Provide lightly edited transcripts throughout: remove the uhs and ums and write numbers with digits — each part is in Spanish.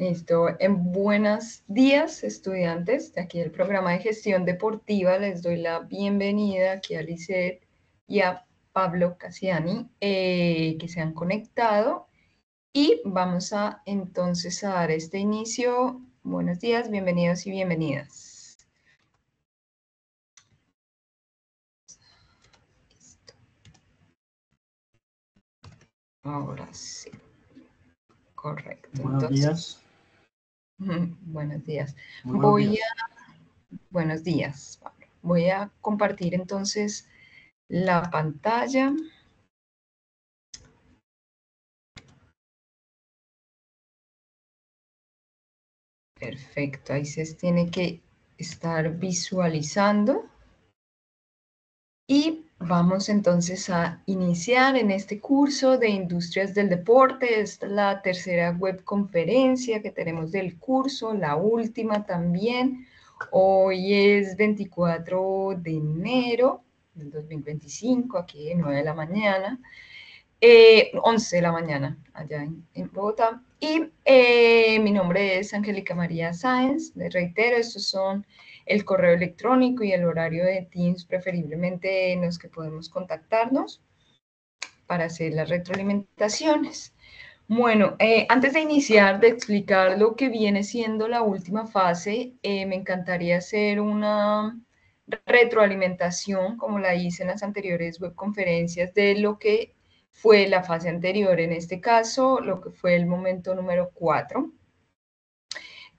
Listo. En buenos días, estudiantes de aquí del programa de gestión deportiva. Les doy la bienvenida aquí a Lisette y a Pablo Cassiani, que se han conectado. Y vamos a entonces a dar este inicio. Buenos días, bienvenidos y bienvenidas. Listo. Ahora sí. Correcto. Buenos días. Buenos días. Buenos días. Buenos días, Pablo. Voy a compartir entonces la pantalla. Perfecto, ahí se tiene que estar visualizando. Y vamos entonces a iniciar en este curso de Industrias del Deporte. Esta es la tercera webconferencia que tenemos del curso, la última también. Hoy es 24 de enero del 2025, aquí de 9 de la mañana. 11 de la mañana, allá en Bogotá. Y mi nombre es Angélica María Sáenz. Les reitero, estos son el correo electrónico y el horario de Teams, preferiblemente en los que podemos contactarnos para hacer las retroalimentaciones. Bueno, antes de iniciar, de explicar lo que viene siendo la última fase, me encantaría hacer una retroalimentación, como la hice en las anteriores webconferencias, de lo que fue la fase anterior, en este caso, lo que fue el momento número 4.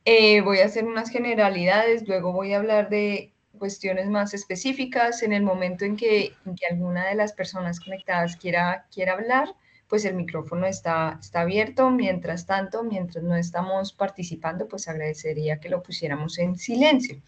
Voy a hacer unas generalidades, luego voy a hablar de cuestiones más específicas. En el momento en que alguna de las personas conectadas quiera hablar, pues el micrófono está abierto. Mientras tanto, mientras no estamos participando, pues agradecería que lo pusiéramos en silencio.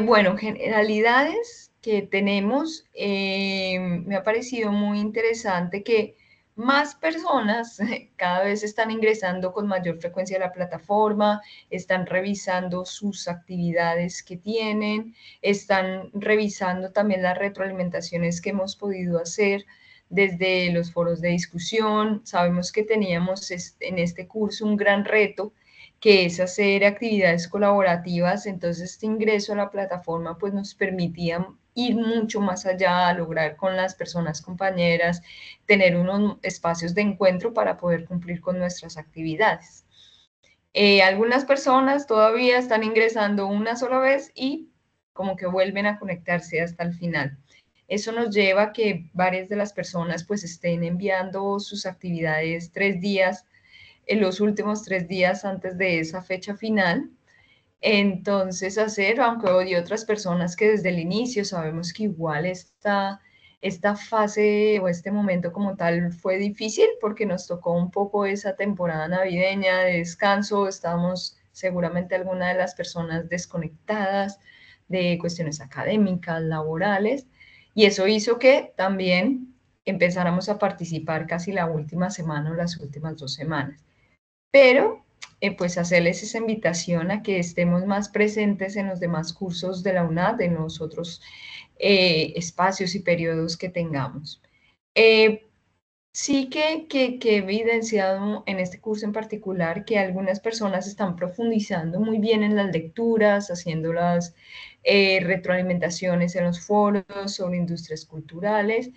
Bueno, generalidades que tenemos, me ha parecido muy interesante que más personas cada vez están ingresando con mayor frecuencia a la plataforma, están revisando sus actividades que tienen, están revisando también las retroalimentaciones que hemos podido hacer desde los foros de discusión. Sabemos que teníamos en este curso un gran reto, que es hacer actividades colaborativas. Entonces este ingreso a la plataforma pues nos permitía ir mucho más allá, lograr con las personas compañeras, tener unos espacios de encuentro para poder cumplir con nuestras actividades. Algunas personas todavía están ingresando una sola vez y como que vuelven a conectarse hasta el final. Eso nos lleva a que varias de las personas pues estén enviando sus actividades 3 días, en los últimos 3 días antes de esa fecha final. Entonces, aunque hay otras personas que desde el inicio sabemos que igual esta fase o este momento como tal fue difícil porque nos tocó un poco esa temporada navideña de descanso, estábamos seguramente algunas de las personas desconectadas de cuestiones académicas, laborales, y eso hizo que también empezáramos a participar casi la última semana o las últimas 2 semanas. Pero pues hacerles esa invitación a que estemos más presentes en los demás cursos de la UNAD, en los otros espacios y periodos que tengamos. Sí que he evidenciado en este curso en particular que algunas personas están profundizando muy bien en las lecturas, haciendo las retroalimentaciones en los foros sobre industrias culturales,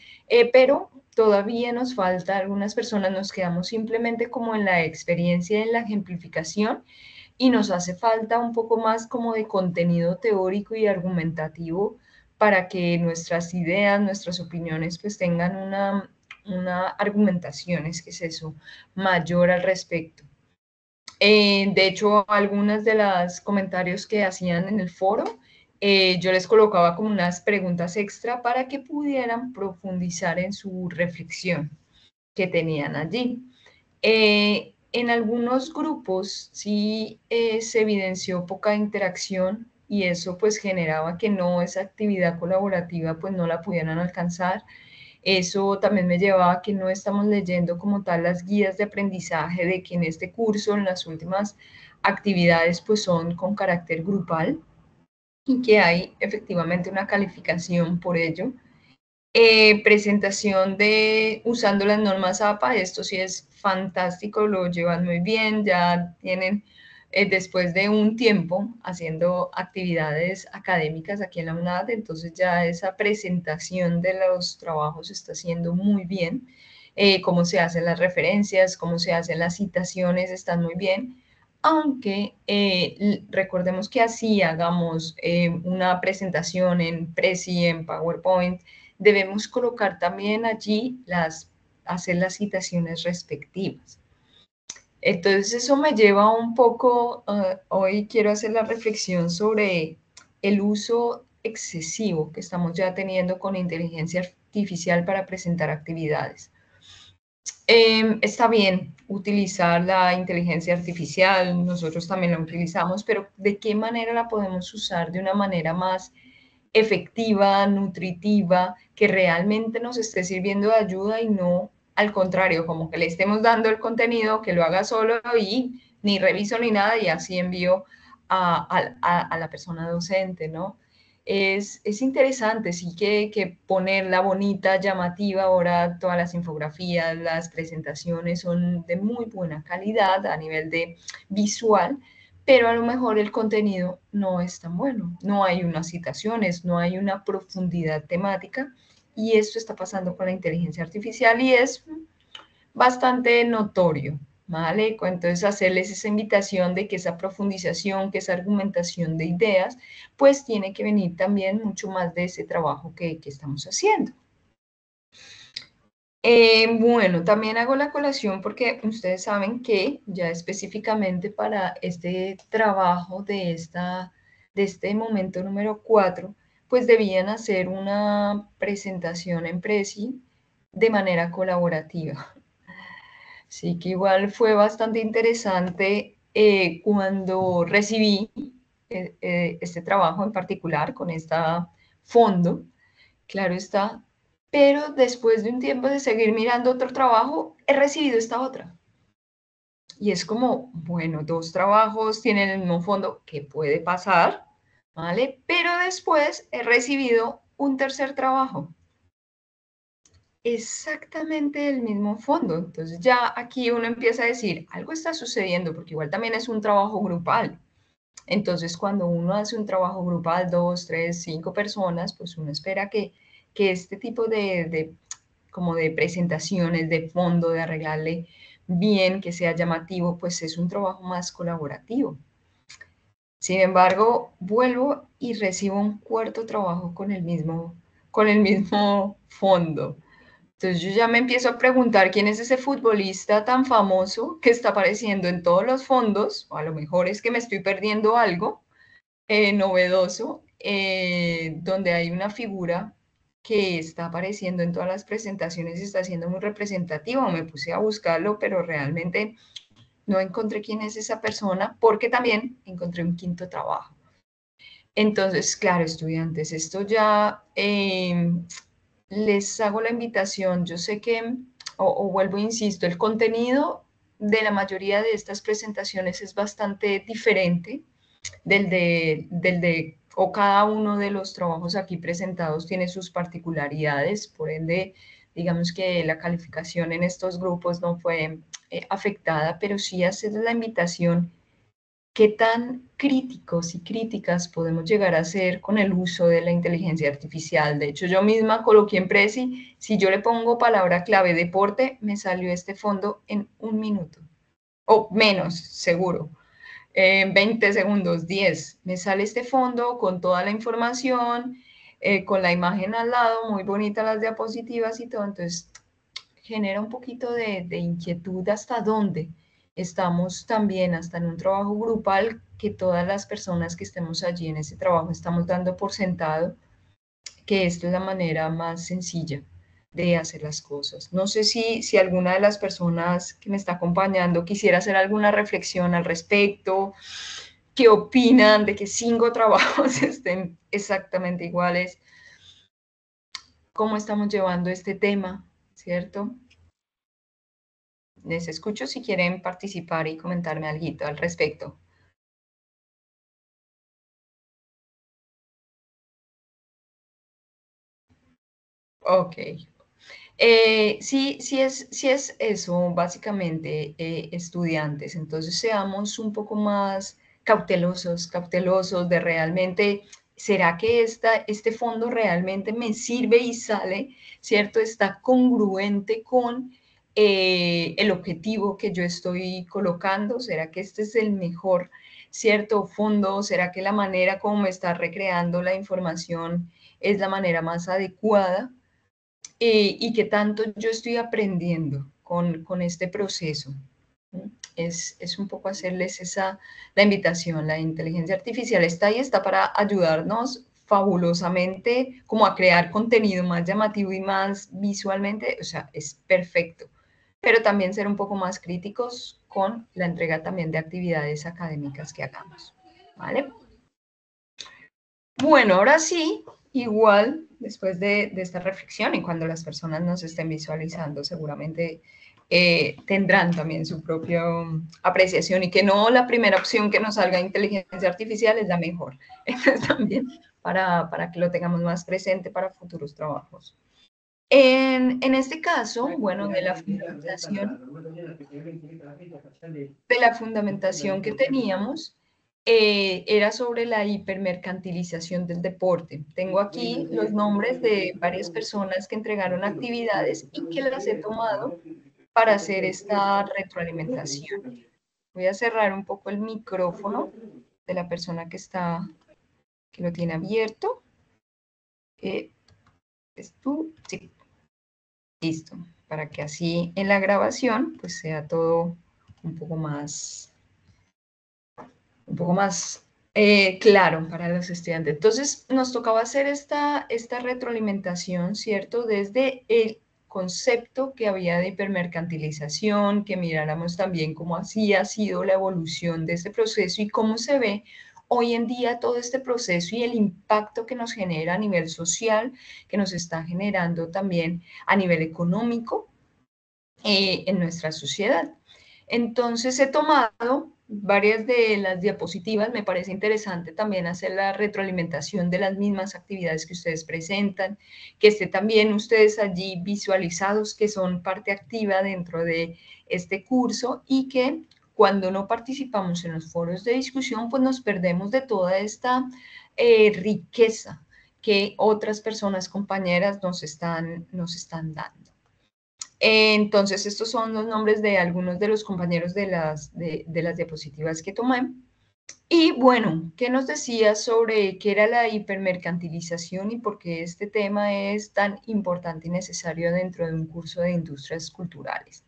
pero todavía nos falta, algunas personas nos quedamos simplemente como en la experiencia, en la ejemplificación, y nos hace falta un poco más como de contenido teórico y argumentativo para que nuestras ideas, nuestras opiniones pues tengan una argumentación, es que es eso, mayor al respecto. De hecho, algunas de los comentarios que hacían en el foro, yo les colocaba como unas preguntas extra para que pudieran profundizar en su reflexión que tenían allí. En algunos grupos sí se evidenció poca interacción y eso pues generaba que esa actividad colaborativa pues no la pudieran alcanzar. Eso también me llevaba a que no estamos leyendo como tal las guías de aprendizaje, de que en este curso, en las últimas actividades, pues son con carácter grupal y que hay efectivamente una calificación por ello. Presentación de usando las normas APA, esto sí es fantástico, lo llevan muy bien, ya tienen, después de un tiempo haciendo actividades académicas aquí en la UNAD, entonces ya esa presentación de los trabajos está haciendo muy bien, cómo se hacen las referencias, cómo se hacen las citaciones, están muy bien, aunque recordemos que así hagamos una presentación en Prezi, en PowerPoint, debemos colocar también allí hacer las citaciones respectivas. Entonces eso me lleva un poco, hoy quiero hacer la reflexión sobre el uso excesivo que estamos ya teniendo con inteligencia artificial para presentar actividades. Está bien utilizar la inteligencia artificial, nosotros también la utilizamos, pero ¿de qué manera la podemos usar de una manera más efectiva, nutritiva, que realmente nos esté sirviendo de ayuda y no al contrario, como que le estemos dando el contenido, que lo haga solo y ni reviso ni nada y así envío a la persona docente, ¿no? Es interesante, sí que ponerla bonita, llamativa, ahora todas las infografías, las presentaciones son de muy buena calidad a nivel de visual, pero a lo mejor el contenido no es tan bueno, no hay unas citaciones, no hay una profundidad temática y esto está pasando con la inteligencia artificial y es bastante notorio, ¿vale? Entonces hacerles esa invitación de que esa profundización, que esa argumentación de ideas, pues tiene que venir también mucho más de ese trabajo que estamos haciendo. Bueno, también hago la colación porque ustedes saben que ya específicamente para este trabajo de este momento número 4, pues debían hacer una presentación en Prezi de manera colaborativa. Sí, que igual fue bastante interesante cuando recibí este trabajo en particular con este fondo, claro está, pero después de un tiempo de seguir mirando otro trabajo, he recibido esta otra. Y es como, bueno, dos trabajos tienen el mismo fondo, que puede pasar, ¿vale? Pero después he recibido un tercer trabajo, exactamente el mismo fondo. Entonces ya aquí uno empieza a decir, algo está sucediendo, porque igual también es un trabajo grupal. Entonces, cuando uno hace un trabajo grupal, dos, tres, cinco personas, pues uno espera que este tipo como de presentaciones, de fondo, de arreglarle bien, que sea llamativo, pues es un trabajo más colaborativo. Sin embargo, vuelvo y recibo un cuarto trabajo con el mismo fondo. Entonces yo ya me empiezo a preguntar quién es ese futbolista tan famoso que está apareciendo en todos los fondos, o a lo mejor es que me estoy perdiendo algo novedoso, donde hay una figura que está apareciendo en todas las presentaciones y está siendo muy representativa. Me puse a buscarlo, pero realmente no encontré quién es esa persona porque también encontré un quinto trabajo. Entonces, claro, estudiantes, esto ya les hago la invitación. Yo sé que, o vuelvo, insisto, el contenido de la mayoría de estas presentaciones es bastante diferente o cada uno de los trabajos aquí presentados tiene sus particularidades, por ende, digamos que la calificación en estos grupos no fue afectada, pero sí hacer la invitación qué tan críticos y críticas podemos llegar a ser con el uso de la inteligencia artificial. De hecho, yo misma coloqué en Prezi, si yo le pongo palabra clave deporte, me salió este fondo en un minuto, o menos, seguro. 20 segundos, 10. Me sale este fondo con toda la información, con la imagen al lado, muy bonitas las diapositivas y todo. Entonces, genera un poquito de inquietud hasta dónde estamos también, hasta en un trabajo grupal, que todas las personas que estemos allí en ese trabajo estamos dando por sentado que esta es la manera más sencilla de hacer las cosas. No sé si alguna de las personas que me está acompañando quisiera hacer alguna reflexión al respecto, qué opinan de que 5 trabajos estén exactamente iguales, cómo estamos llevando este tema, ¿cierto? Les escucho si quieren participar y comentarme algo al respecto. Ok. Sí es eso, básicamente, estudiantes. Entonces, seamos un poco más cautelosos de realmente, ¿será que este fondo realmente me sirve y sale, ¿cierto? Está congruente con el objetivo que yo estoy colocando. ¿Será que este es el mejor, cierto, fondo? ¿Será que la manera como me está recreando la información es la manera más adecuada? Y qué tanto yo estoy aprendiendo con este proceso. Es un poco hacerles la invitación. La inteligencia artificial está ahí, está para ayudarnos fabulosamente como a crear contenido más llamativo y más visualmente, o sea, es perfecto. Pero también ser un poco más críticos con la entrega también de actividades académicas que hagamos, ¿vale? Bueno, ahora sí, igual, después de esta reflexión y cuando las personas nos estén visualizando, seguramente tendrán también su propia apreciación y que no la primera opción que nos salga inteligencia artificial es la mejor. Entonces también para que lo tengamos más presente para futuros trabajos. En este caso, bueno, de la fundamentación que teníamos era sobre la hipermercantilización del deporte. Tengo aquí los nombres de varias personas que entregaron actividades y que las he tomado para hacer esta retroalimentación. Voy a cerrar un poco el micrófono de la persona que lo tiene abierto. ¿Es tú? Sí, listo. Para que así en la grabación pues sea todo un poco más claro para los estudiantes. Entonces, nos tocaba hacer esta retroalimentación, ¿cierto? Desde el concepto que había de hipermercantilización, que miráramos también cómo así ha sido la evolución de este proceso y cómo se ve hoy en día todo este proceso y el impacto que nos genera a nivel social, que nos está generando también a nivel económico en nuestra sociedad. Entonces he tomado varias de las diapositivas, me parece interesante también hacer la retroalimentación de las mismas actividades que ustedes presentan, que esté también ustedes allí visualizados que son parte activa dentro de este curso y que cuando no participamos en los foros de discusión, pues nos perdemos de toda esta riqueza que otras personas compañeras nos están dando. Entonces, estos son los nombres de algunos de los compañeros de las diapositivas que tomé. Y bueno, ¿qué nos decía sobre qué era la hipermercantilización y por qué este tema es tan importante y necesario dentro de un curso de industrias culturales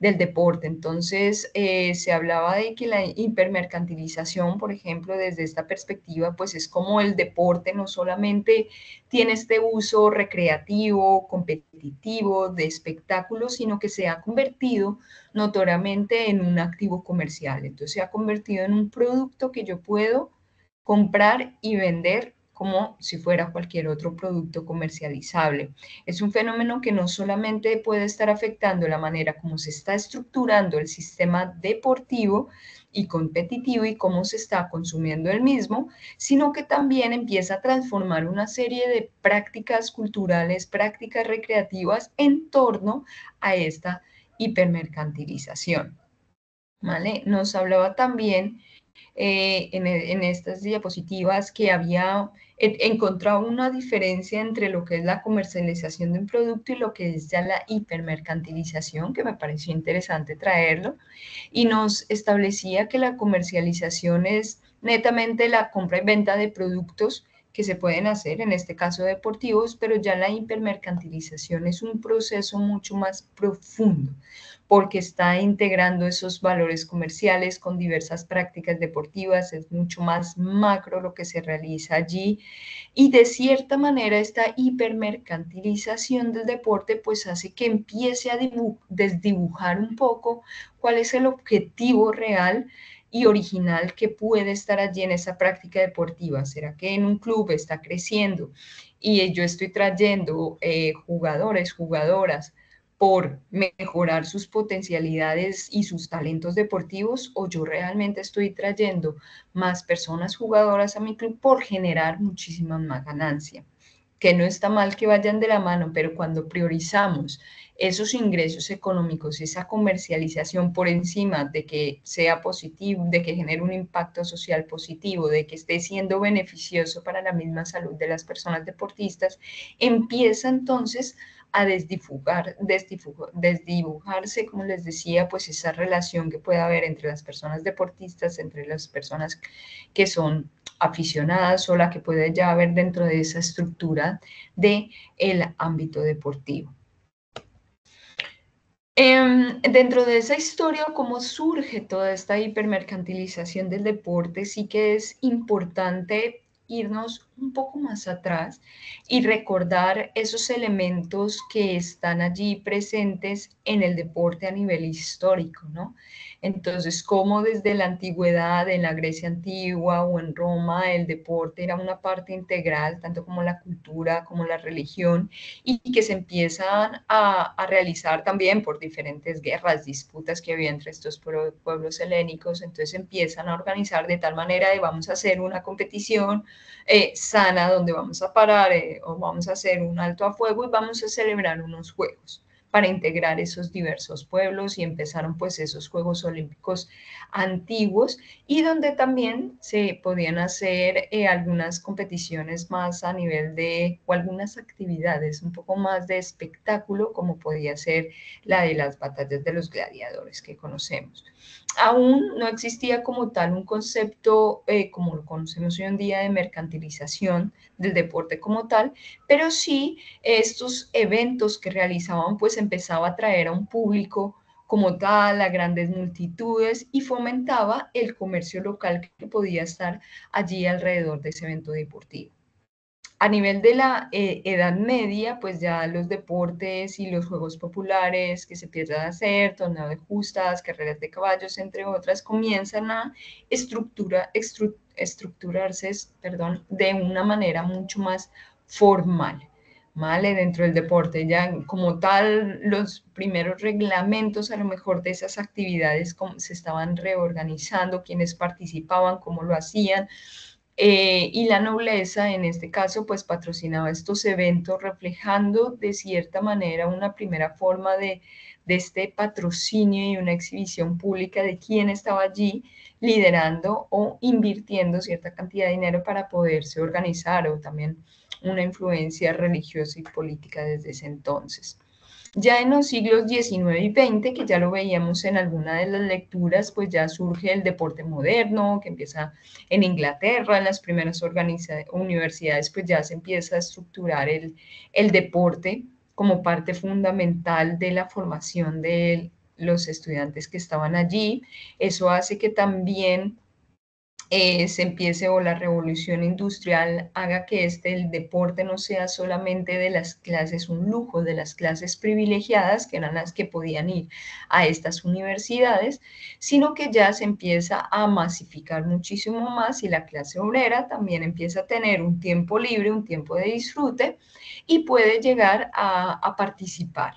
del deporte? Entonces, se hablaba de que la hipermercantilización, por ejemplo, desde esta perspectiva, pues es como el deporte no solamente tiene este uso recreativo, competitivo, de espectáculo, sino que se ha convertido notoriamente en un activo comercial. Entonces, se ha convertido en un producto que yo puedo comprar y vender como si fuera cualquier otro producto comercializable. Es un fenómeno que no solamente puede estar afectando la manera como se está estructurando el sistema deportivo y competitivo y cómo se está consumiendo el mismo, sino que también empieza a transformar una serie de prácticas culturales, prácticas recreativas en torno a esta hipermercantilización. ¿Vale? Nos hablaba también en estas diapositivas que había encontrado una diferencia entre lo que es la comercialización de un producto y lo que es ya la hipermercantilización, que me pareció interesante traerlo, y nos establecía que la comercialización es netamente la compra y venta de productos que se pueden hacer, en este caso deportivos, pero ya la hipermercantilización es un proceso mucho más profundo porque está integrando esos valores comerciales con diversas prácticas deportivas, es mucho más macro lo que se realiza allí y de cierta manera esta hipermercantilización del deporte pues hace que empiece a desdibujar un poco cuál es el objetivo real y original que puede estar allí en esa práctica deportiva. ¿Será que en un club está creciendo y yo estoy trayendo jugadores, jugadoras por mejorar sus potencialidades y sus talentos deportivos o yo realmente estoy trayendo más personas jugadoras a mi club por generar muchísima más ganancia? que no está mal que vayan de la mano, pero cuando priorizamos esos ingresos económicos, esa comercialización por encima de que sea positivo, de que genere un impacto social positivo, de que esté siendo beneficioso para la misma salud de las personas deportistas, empieza entonces a desdibujarse, como les decía, pues esa relación que puede haber entre las personas deportistas, entre las personas que son aficionadas o la que puede ya haber dentro de esa estructura del ámbito deportivo. Dentro de esa historia, cómo surge toda esta hipermercantilización del deporte, sí que es importante irnos un poco más atrás y recordar esos elementos que están allí presentes en el deporte a nivel histórico, ¿no? Entonces, cómo desde la antigüedad, en la Grecia antigua o en Roma, el deporte era una parte integral, tanto como la cultura, como la religión, y que se empiezan a realizar también por diferentes guerras, disputas que había entre estos pueblos helénicos, entonces empiezan a organizar de tal manera de vamos a hacer una competición sana donde vamos a parar o vamos a hacer un alto a fuego y vamos a celebrar unos juegos para integrar esos diversos pueblos y empezaron pues esos Juegos Olímpicos antiguos y donde también se podían hacer algunas competiciones más a nivel de, o algunas actividades un poco más de espectáculo, como podía ser la de las batallas de los gladiadores que conocemos. Aún no existía como tal un concepto como lo conocemos hoy en día de mercantilización del deporte como tal, pero sí estos eventos que realizaban pues empezaba a atraer a un público como tal, a grandes multitudes y fomentaba el comercio local que podía estar allí alrededor de ese evento deportivo. A nivel de la Edad Media, pues ya los deportes y los juegos populares que se empiezan a hacer, torneo de justas, carreras de caballos, entre otras, comienzan a estructurarse, perdón, de una manera mucho más formal. ¿Vale? Dentro del deporte, ya como tal, los primeros reglamentos a lo mejor de esas actividades se estaban reorganizando, quienes participaban, cómo lo hacían, y la nobleza, en este caso, pues patrocinaba estos eventos reflejando de cierta manera una primera forma de este patrocinio y una exhibición pública de quién estaba allí liderando o invirtiendo cierta cantidad de dinero para poderse organizar o también una influencia religiosa y política desde ese entonces. Ya en los siglos XIX y XX, que ya lo veíamos en alguna de las lecturas, pues ya surge el deporte moderno, que empieza en Inglaterra, en las primeras universidades, pues ya se empieza a estructurar el deporte como parte fundamental de la formación de los estudiantes que estaban allí. Eso hace que también se empiece o la revolución industrial haga que el deporte no sea solamente de las clases, un lujo de las clases privilegiadas, que eran las que podían ir a estas universidades, sino que ya se empieza a masificar muchísimo más y la clase obrera también empieza a tener un tiempo libre, un tiempo de disfrute y puede llegar a participar.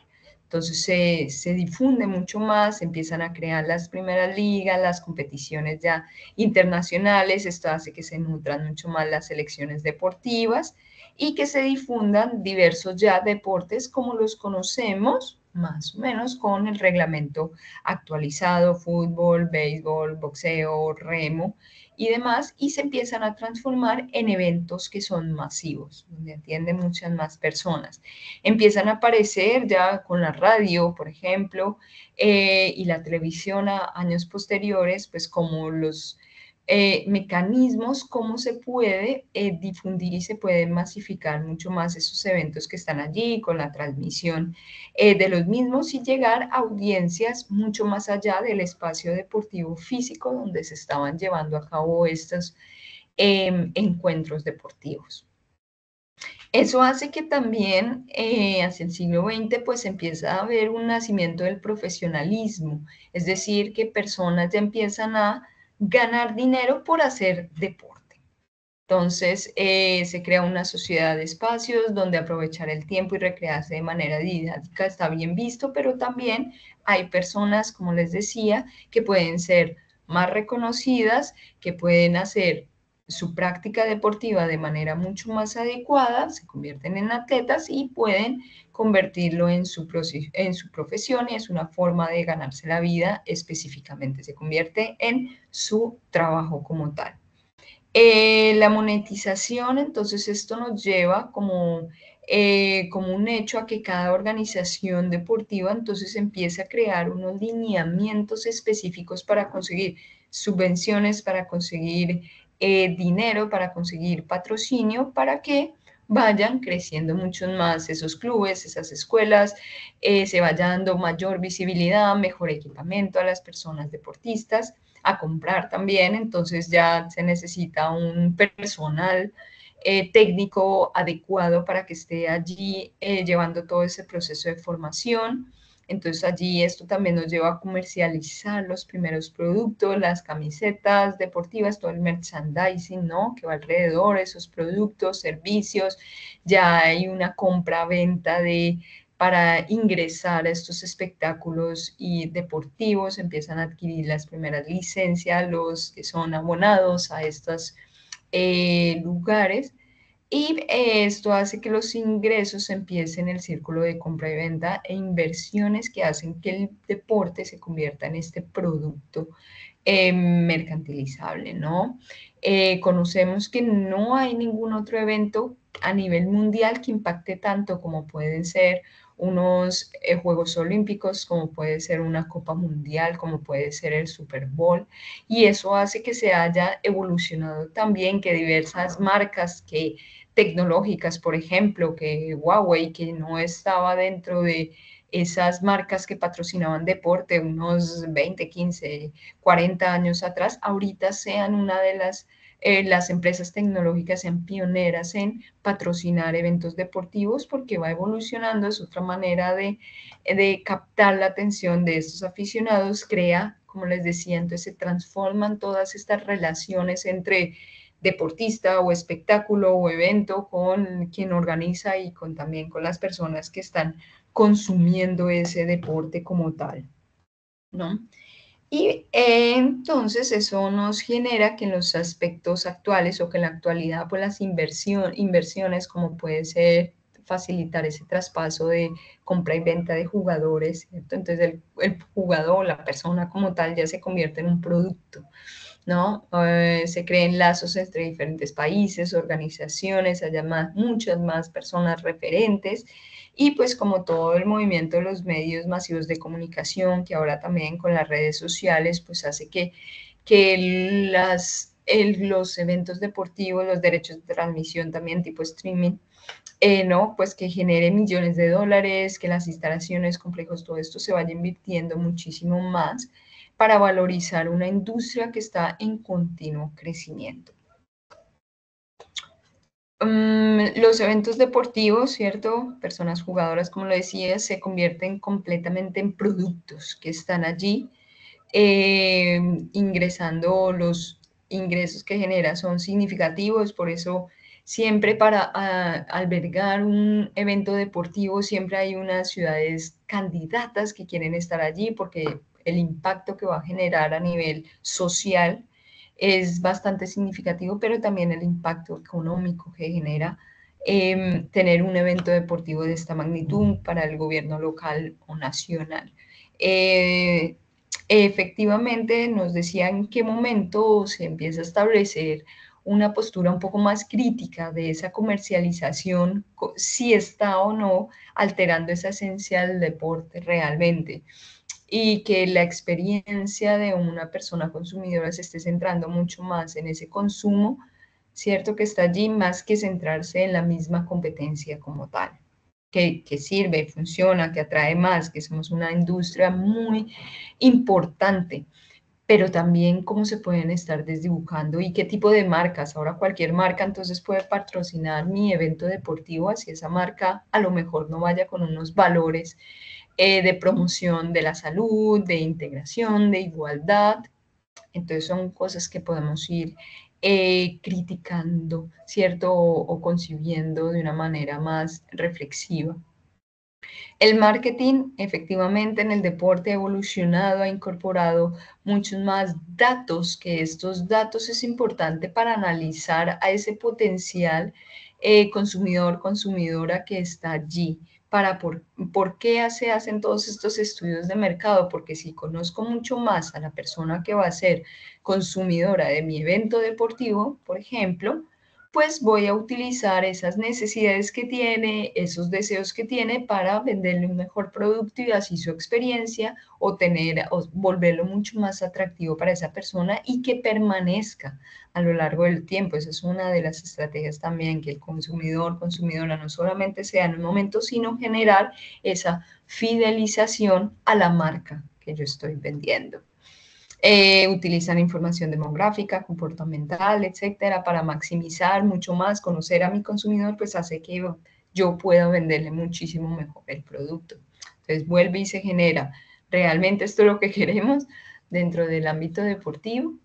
Entonces se difunde mucho más, se empiezan a crear las primeras ligas, las competiciones ya internacionales, esto hace que se nutran mucho más las selecciones deportivas y que se difundan diversos ya deportes como los conocemos, más o menos con el reglamento actualizado, fútbol, béisbol, boxeo, remo y demás, y se empiezan a transformar en eventos que son masivos, donde atienden muchas más personas. Empiezan a aparecer ya con la radio, por ejemplo, y la televisión a años posteriores, pues como los mecanismos, cómo se puede difundir y se pueden masificar mucho más esos eventos que están allí con la transmisión de los mismos y llegar a audiencias mucho más allá del espacio deportivo físico donde se estaban llevando a cabo estos encuentros deportivos. Eso hace que también hacia el siglo XX pues empieza a haber un nacimiento del profesionalismo, es decir, que personas ya empiezan a ganar dinero por hacer deporte. Entonces se crea una sociedad de espacios donde aprovechar el tiempo y recrearse de manera didáctica está bien visto, pero también hay personas, como les decía, que pueden ser más reconocidas, que pueden hacer su práctica deportiva de manera mucho más adecuada, se convierten en atletas y pueden convertirlo en su profesión, y es una forma de ganarse la vida específicamente, se convierte en su trabajo como tal. La monetización, entonces esto nos lleva como un hecho a que cada organización deportiva entonces empiece a crear unos lineamientos específicos para conseguir subvenciones, para conseguir dinero, para conseguir patrocinio, para que vayan creciendo mucho más esos clubes, esas escuelas, se vaya dando mayor visibilidad, mejor equipamiento a las personas deportistas, a comprar también, entonces ya se necesita un personal técnico adecuado para que esté allí llevando todo ese proceso de formación. Entonces allí esto también nos lleva a comercializar los primeros productos, las camisetas deportivas, todo el merchandising, ¿no? Que va alrededor de esos productos, servicios. Ya hay una compra-venta para ingresar a estos espectáculos y deportivos, empiezan a adquirir las primeras licencias, los que son abonados a estos lugares, y esto hace que los ingresos empiecen el círculo de compra y venta e inversiones que hacen que el deporte se convierta en este producto mercantilizable, ¿no? Conocemos que no hay ningún otro evento a nivel mundial que impacte tanto como pueden ser unos Juegos Olímpicos, como puede ser una Copa Mundial, como puede ser el Super Bowl, y eso hace que se haya evolucionado también, que diversas marcas tecnológicas, por ejemplo, que Huawei, que no estaba dentro de esas marcas que patrocinaban deporte unos 20, 15, 40 años atrás, ahorita sean una de las empresas tecnológicas, sean pioneras en patrocinar eventos deportivos, porque va evolucionando, es otra manera de captar la atención de estos aficionados, crea, como les decía, entonces se transforman todas estas relaciones entre deportista o espectáculo o evento con quien organiza y también con las personas que están consumiendo ese deporte como tal, ¿no? Y entonces eso nos genera que en los aspectos actuales o que en la actualidad, pues las inversiones como puede ser facilitar ese traspaso de compra y venta de jugadores, ¿cierto? Entonces el jugador, la persona como tal, ya se convierte en un producto, ¿no? Se creen lazos entre diferentes países, organizaciones, haya muchas más personas referentes, y pues como todo el movimiento de los medios masivos de comunicación, que ahora también con las redes sociales, pues hace que los eventos deportivos, los derechos de transmisión también tipo streaming, ¿no? Pues que genere millones de dólares, que las instalaciones, complejos, todo esto se vaya invirtiendo muchísimo más para valorizar una industria que está en continuo crecimiento. Los eventos deportivos, ¿cierto? Personas jugadoras, como lo decía, se convierten completamente en productos que están allí ingresando. Los ingresos que genera son significativos, por eso siempre para albergar un evento deportivo siempre hay unas ciudades candidatas que quieren estar allí porque el impacto que va a generar a nivel social es bastante significativo, pero también el impacto económico que genera tener un evento deportivo de esta magnitud para el gobierno local o nacional. Efectivamente, nos decía en qué momento se empieza a establecer una postura un poco más crítica de esa comercialización, si está o no alterando esa esencia del deporte realmente, y que la experiencia de una persona consumidora se esté centrando mucho más en ese consumo, ¿cierto? Que está allí, más que centrarse en la misma competencia como tal, que sirve, funciona, que atrae más, que somos una industria muy importante, pero también cómo se pueden estar desdibujando y qué tipo de marcas. Ahora cualquier marca entonces puede patrocinar mi evento deportivo, así esa marca a lo mejor no vaya con unos valores de promoción de la salud, de integración, de igualdad. Entonces son cosas que podemos ir criticando, ¿cierto? O concibiendo de una manera más reflexiva. El marketing efectivamente en el deporte ha evolucionado, ha incorporado muchos más datos, que estos datos es importante para analizar a ese potencial consumidor, consumidora que está allí. ¿Por qué se hacen todos estos estudios de mercado? Porque si conozco mucho más a la persona que va a ser consumidora de mi evento deportivo, por ejemplo, pues voy a utilizar esas necesidades que tiene, esos deseos que tiene para venderle un mejor producto y así su experiencia o volverlo mucho más atractivo para esa persona y que permanezca a lo largo del tiempo. Esa es una de las estrategias también, que el consumidor, consumidora no solamente sea en un momento, sino generar esa fidelización a la marca que yo estoy vendiendo. Utilizan información demográfica, comportamental, etcétera, para maximizar mucho más, conocer a mi consumidor, pues hace que yo pueda venderle muchísimo mejor el producto. Entonces vuelve y se genera. ¿Realmente esto es lo que queremos dentro del ámbito deportivo?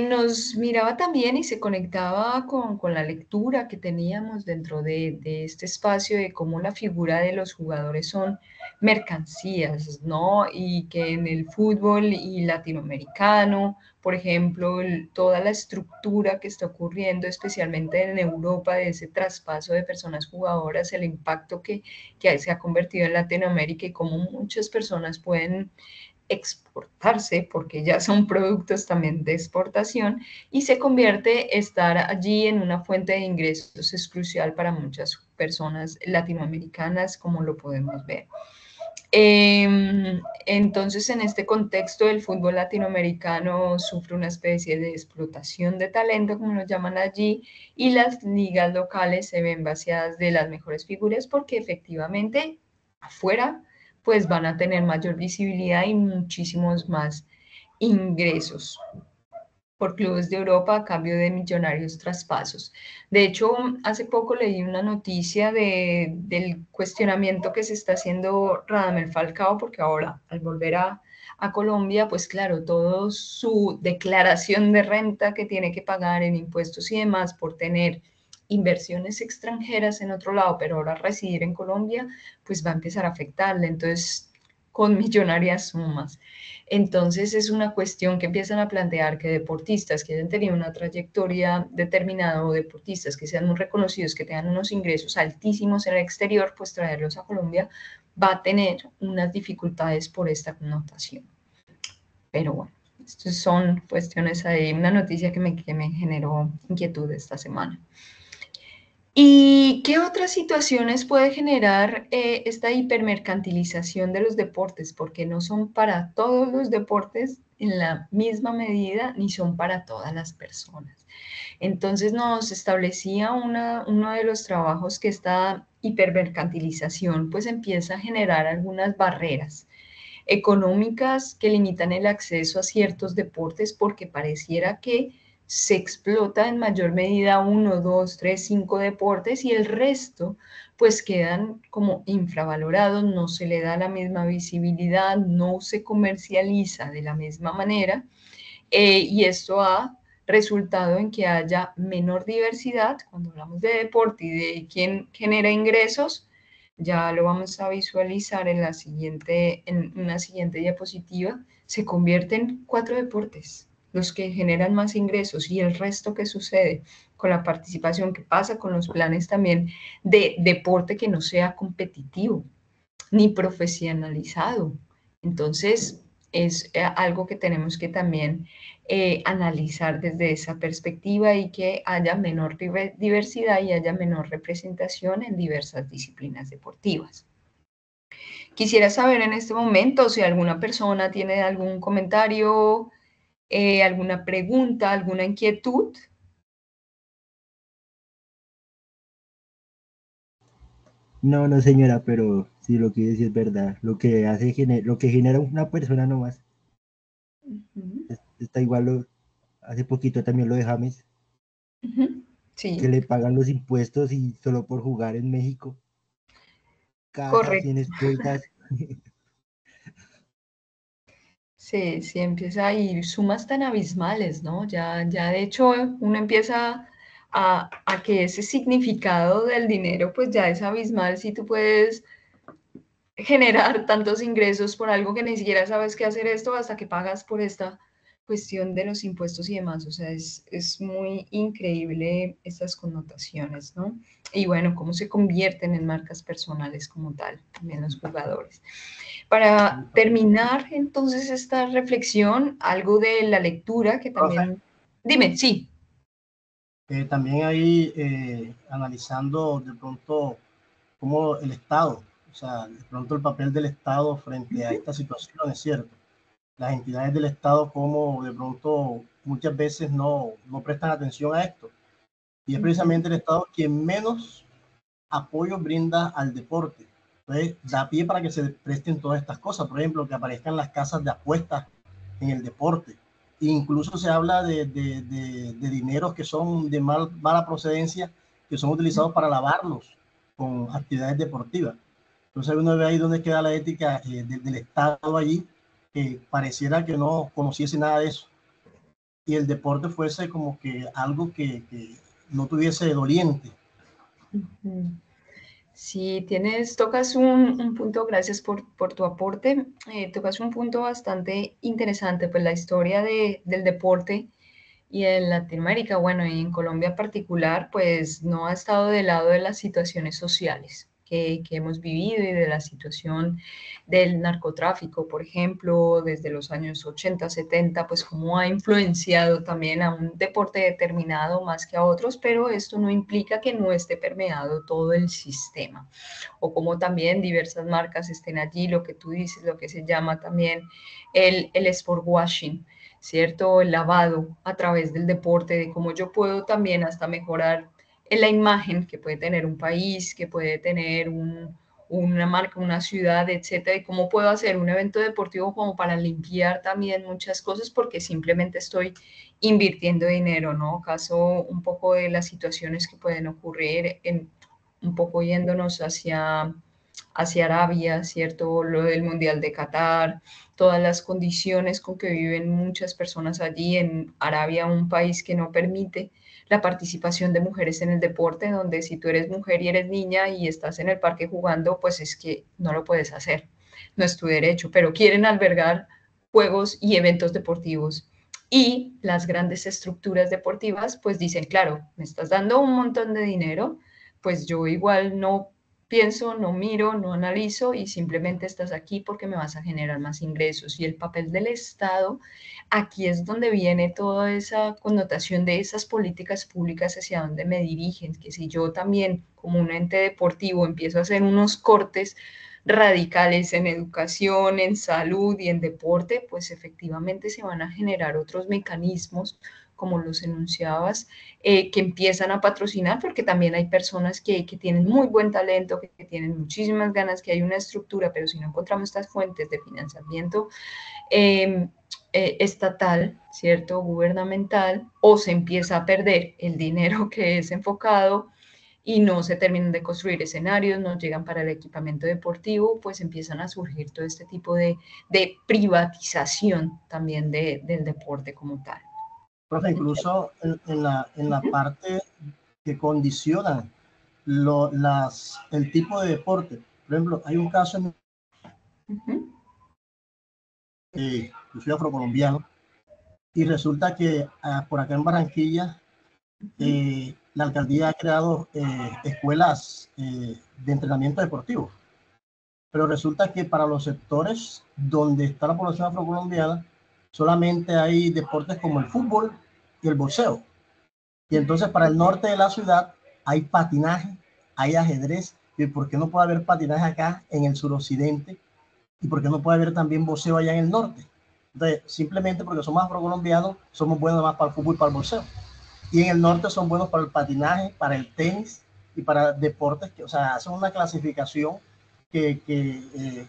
Nos miraba también y se conectaba con la lectura que teníamos dentro de este espacio de cómo la figura de los jugadores son mercancías, ¿no? Y que en el fútbol y latinoamericano, por ejemplo, toda la estructura que está ocurriendo, especialmente en Europa, de ese traspaso de personas jugadoras, el impacto que se ha convertido en Latinoamérica y cómo muchas personas pueden exportarse, porque ya son productos también de exportación, y se convierte estar allí en una fuente de ingresos es crucial para muchas personas latinoamericanas, como lo podemos ver. Entonces, en este contexto, el fútbol latinoamericano sufre una especie de explotación de talento, como lo llaman allí, y las ligas locales se ven vaciadas de las mejores figuras porque efectivamente afuera pues van a tener mayor visibilidad y muchísimos más ingresos por clubes de Europa a cambio de millonarios traspasos. De hecho, hace poco leí una noticia del cuestionamiento que se está haciendo Radamel Falcao, porque ahora al volver a Colombia, pues claro, toda su declaración de renta que tiene que pagar en impuestos y demás por tener inversiones extranjeras en otro lado, pero ahora residir en Colombia, pues va a empezar a afectarle. Entonces, con millonarias sumas. Entonces es una cuestión que empiezan a plantear que deportistas que hayan tenido una trayectoria determinada o deportistas que sean muy reconocidos, que tengan unos ingresos altísimos en el exterior, pues traerlos a Colombia va a tener unas dificultades por esta connotación. Pero bueno, estas son cuestiones ahí, una noticia que me generó inquietud esta semana. ¿Y qué otras situaciones puede generar esta hipermercantilización de los deportes? Porque no son para todos los deportes en la misma medida, ni son para todas las personas. Entonces nos establecía uno de los trabajos que esta hipermercantilización pues empieza a generar algunas barreras económicas que limitan el acceso a ciertos deportes porque pareciera que se explota en mayor medida uno, dos, tres, cinco deportes y el resto pues quedan como infravalorados, no se le da la misma visibilidad, no se comercializa de la misma manera y esto ha resultado en que haya menor diversidad. Cuando hablamos de deporte y de quién genera ingresos, ya lo vamos a visualizar en en una siguiente diapositiva, se convierten cuatro deportes los que generan más ingresos y el resto que sucede con la participación que pasa con los planes también de deporte que no sea competitivo ni profesionalizado. Entonces, es algo que tenemos que también analizar desde esa perspectiva y que haya menor diversidad y haya menor representación en diversas disciplinas deportivas. Quisiera saber en este momento si alguna persona tiene algún comentario, alguna pregunta, alguna inquietud. No, no señora, pero sí lo que dice es verdad. Lo que hace, lo que genera una persona nomás, Uh -huh. está igual, hace poquito también lo de James, Uh -huh. que Sí, le pagan los impuestos y solo por jugar en México, casas y en correcto. escoltas. Sí, sí, empieza a ir sumas tan abismales, ¿no? Ya de hecho uno empieza a que ese significado del dinero pues ya es abismal si tú puedes generar tantos ingresos por algo que ni siquiera sabes qué hacer esto hasta que pagas por esta cuestión de los impuestos y demás. O sea, es muy increíble estas connotaciones, ¿no? Y bueno, cómo se convierten en marcas personales como tal, también los jugadores. Para terminar entonces esta reflexión, algo de la lectura que Profe, también... Dime, sí. también ahí analizando de pronto cómo el Estado, o sea, de pronto el papel del Estado frente a esta situación, es cierto. Las entidades del Estado como de pronto muchas veces no prestan atención a esto. Y es precisamente el Estado quien menos apoyo brinda al deporte. Entonces, da pie para que se presten todas estas cosas. Por ejemplo, que aparezcan las casas de apuestas en el deporte. Incluso se habla de dineros que son de mala procedencia, que son utilizados para lavarlos con actividades deportivas. Entonces uno ve ahí donde queda la ética del Estado allí, que pareciera que no conociese nada de eso. Y el deporte fuese como que algo que no tuviese doliente. Sí, tocas un punto, gracias por tu aporte, tocas un punto bastante interesante, pues la historia del deporte y en Latinoamérica, bueno, y en Colombia en particular, pues no ha estado del lado de las situaciones sociales que hemos vivido y de la situación del narcotráfico, por ejemplo, desde los años 80, 70, pues cómo ha influenciado también a un deporte determinado más que a otros, pero esto no implica que no esté permeado todo el sistema, o como también diversas marcas estén allí, lo que tú dices, lo que se llama también el sport washing, ¿cierto? El lavado a través del deporte, de cómo yo puedo también hasta mejorar en la imagen que puede tener un país, que puede tener una marca, una ciudad, etcétera, y cómo puedo hacer un evento deportivo como para limpiar también muchas cosas porque simplemente estoy invirtiendo dinero, ¿no? Caso un poco de las situaciones que pueden ocurrir en un poco yéndonos hacia Arabia, ¿cierto? Lo del Mundial de Qatar, todas las condiciones con que viven muchas personas allí en Arabia, un país que no permite la participación de mujeres en el deporte, donde si tú eres mujer y eres niña y estás en el parque jugando, pues es que no lo puedes hacer, no es tu derecho, pero quieren albergar juegos y eventos deportivos. Y las grandes estructuras deportivas pues dicen, claro, me estás dando un montón de dinero, pues yo igual no pienso, no miro, no analizo y simplemente estás aquí porque me vas a generar más ingresos. Y el papel del Estado, aquí es donde viene toda esa connotación de esas políticas públicas hacia dónde me dirigen, que si yo también como un ente deportivo empiezo a hacer unos cortes radicales en educación, en salud y en deporte, pues efectivamente se van a generar otros mecanismos como los enunciabas, que empiezan a patrocinar, porque también hay personas que tienen muy buen talento, que tienen muchísimas ganas, que hay una estructura, pero si no encontramos estas fuentes de financiamiento estatal, ¿cierto? Gubernamental, o se empieza a perder el dinero que es enfocado y no se terminan de construir escenarios, no llegan para el equipamiento deportivo, pues empiezan a surgir todo este tipo de privatización también del deporte como tal. Profe, incluso en la parte que condiciona el tipo de deporte. Por ejemplo, hay un caso en yo soy afrocolombiano y resulta que por acá en Barranquilla la alcaldía ha creado escuelas de entrenamiento deportivo, pero resulta que para los sectores donde está la población afrocolombiana solamente hay deportes como el fútbol y el boxeo. Y entonces para el norte de la ciudad hay patinaje, hay ajedrez. ¿Y por qué no puede haber patinaje acá en el suroccidente? ¿Y por qué no puede haber también boxeo allá en el norte? Entonces, simplemente porque somos afrocolombianos, somos buenos más para el fútbol y para el boxeo. Y en el norte son buenos para el patinaje, para el tenis y para deportes que, o sea, hacen una clasificación que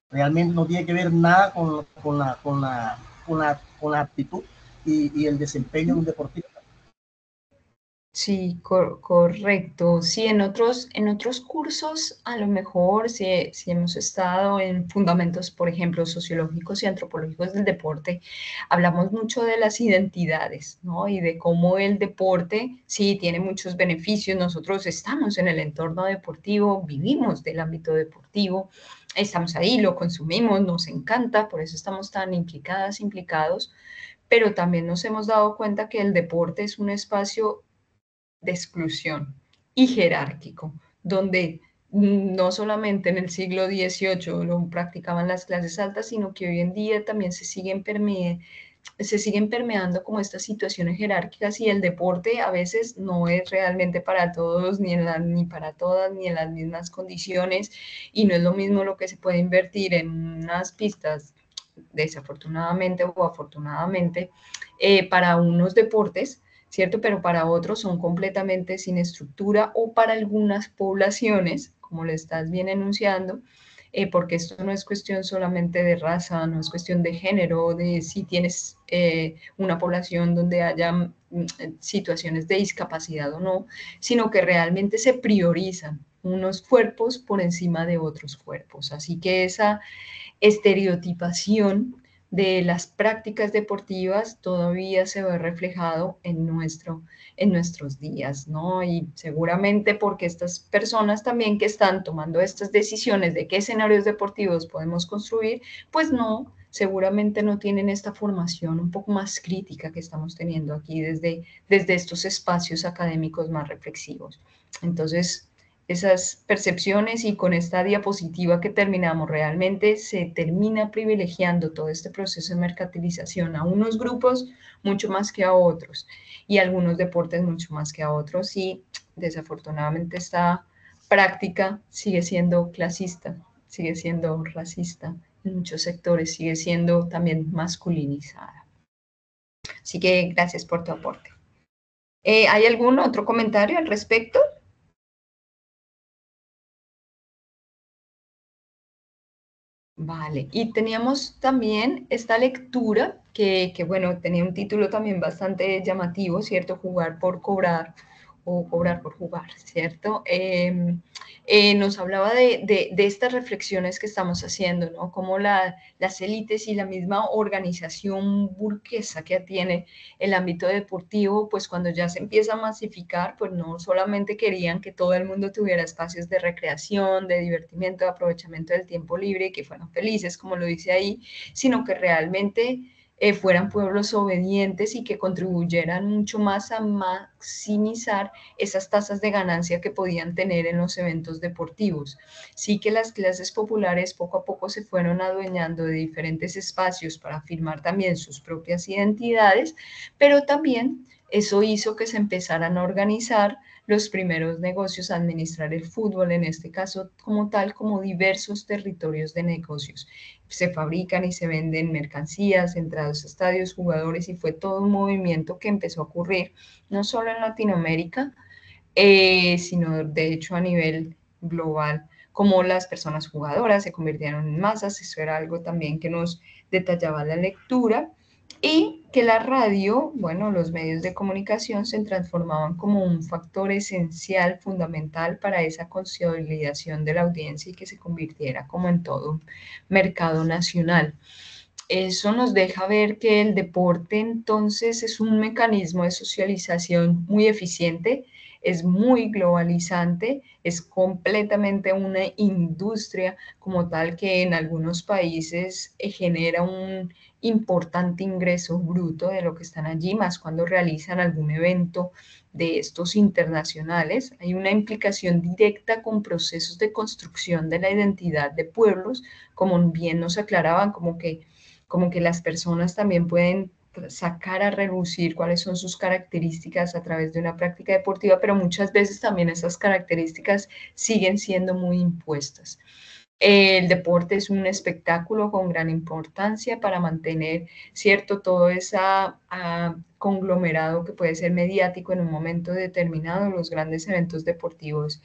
realmente no tiene que ver nada con la aptitud y el desempeño de un deportista. Sí, correcto. Sí, en otros cursos, a lo mejor, si hemos estado en fundamentos, por ejemplo, sociológicos y antropológicos del deporte, hablamos mucho de las identidades, ¿no? Y de cómo el deporte, sí, tiene muchos beneficios. Nosotros estamos en el entorno deportivo, vivimos del ámbito deportivo, estamos ahí, lo consumimos, nos encanta, por eso estamos tan implicadas, implicados, pero también nos hemos dado cuenta que el deporte es un espacio de exclusión y jerárquico, donde no solamente en el siglo XVIII lo practicaban las clases altas, sino que hoy en día también se siguen permeando como estas situaciones jerárquicas y el deporte a veces no es realmente para todos, ni para todas, ni en las mismas condiciones, y no es lo mismo lo que se puede invertir en unas pistas, desafortunadamente o afortunadamente, para unos deportes, ¿cierto? Pero para otros son completamente sin estructura o para algunas poblaciones, como le estás bien enunciando, porque esto no es cuestión solamente de raza, no es cuestión de género, de si tienes una población donde haya situaciones de discapacidad o no, sino que realmente se priorizan unos cuerpos por encima de otros cuerpos. Así que esa estereotipación de las prácticas deportivas todavía se ve reflejado en nuestros días, ¿no? Y seguramente porque estas personas también que están tomando estas decisiones de qué escenarios deportivos podemos construir, pues no, seguramente no tienen esta formación un poco más crítica que estamos teniendo aquí desde estos espacios académicos más reflexivos. Entonces, esas percepciones y con esta diapositiva que terminamos, realmente se termina privilegiando todo este proceso de mercantilización a unos grupos mucho más que a otros y a algunos deportes mucho más que a otros y desafortunadamente esta práctica sigue siendo clasista, sigue siendo racista en muchos sectores, sigue siendo también masculinizada. Así que gracias por tu aporte. ¿Hay algún otro comentario al respecto? Vale, y teníamos también esta lectura bueno, tenía un título también bastante llamativo, ¿cierto? Jugar por cobrar o cobrar por jugar, ¿cierto? Nos hablaba de estas reflexiones que estamos haciendo, ¿no? Como las élites y la misma organización burguesa que tiene el ámbito deportivo, pues cuando ya se empieza a masificar, pues no solamente querían que todo el mundo tuviera espacios de recreación, de divertimento, de aprovechamiento del tiempo libre y que fueran felices, como lo dice ahí, sino que realmente fueran pueblos obedientes y que contribuyeran mucho más a maximizar esas tasas de ganancia que podían tener en los eventos deportivos. Sí que las clases populares poco a poco se fueron adueñando de diferentes espacios para afirmar también sus propias identidades, pero también eso hizo que se empezaran a organizar los primeros negocios, a administrar el fútbol, en este caso como tal, como diversos territorios de negocios. Se fabrican y se venden mercancías, entradas a estadios, jugadores, y fue todo un movimiento que empezó a ocurrir no solo en Latinoamérica, sino de hecho a nivel global, como las personas jugadoras se convirtieron en masas, eso era algo también que nos detallaba la lectura, y que la radio, bueno, los medios de comunicación se transformaban como un factor esencial, fundamental para esa consolidación de la audiencia y que se convirtiera como en todo un mercado nacional. Eso nos deja ver que el deporte entonces es un mecanismo de socialización muy eficiente, es muy globalizante, es completamente una industria como tal que en algunos países genera un importante ingreso bruto de lo que están allí, más cuando realizan algún evento de estos internacionales. Hay una implicación directa con procesos de construcción de la identidad de pueblos, como bien nos aclaraban, como que las personas también pueden sacar a relucir cuáles son sus características a través de una práctica deportiva, pero muchas veces también esas características siguen siendo muy impuestas. El deporte es un espectáculo con gran importancia para mantener, ¿cierto?, todo ese conglomerado que puede ser mediático en un momento determinado. Los grandes eventos deportivos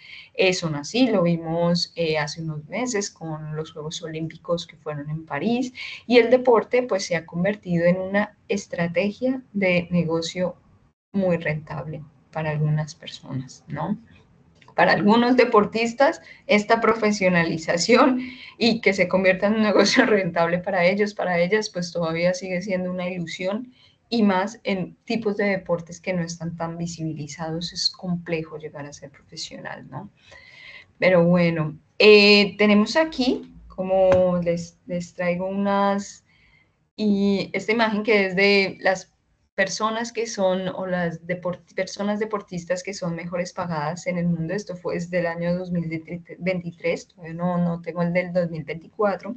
son así, lo vimos hace unos meses con los Juegos Olímpicos que fueron en París, y el deporte pues se ha convertido en una estrategia de negocio muy rentable. para algunas personas, ¿no? Para algunos deportistas, esta profesionalización y que se convierta en un negocio rentable para ellos, para ellas, pues todavía sigue siendo una ilusión, y más en tipos de deportes que no están tan visibilizados, es complejo llegar a ser profesional, ¿no? Pero bueno, tenemos aquí, como les traigo esta imagen que es de las personas que son, o las personas deportistas que son mejores pagadas en el mundo. Esto fue desde el año 2023, todavía no tengo el del 2024.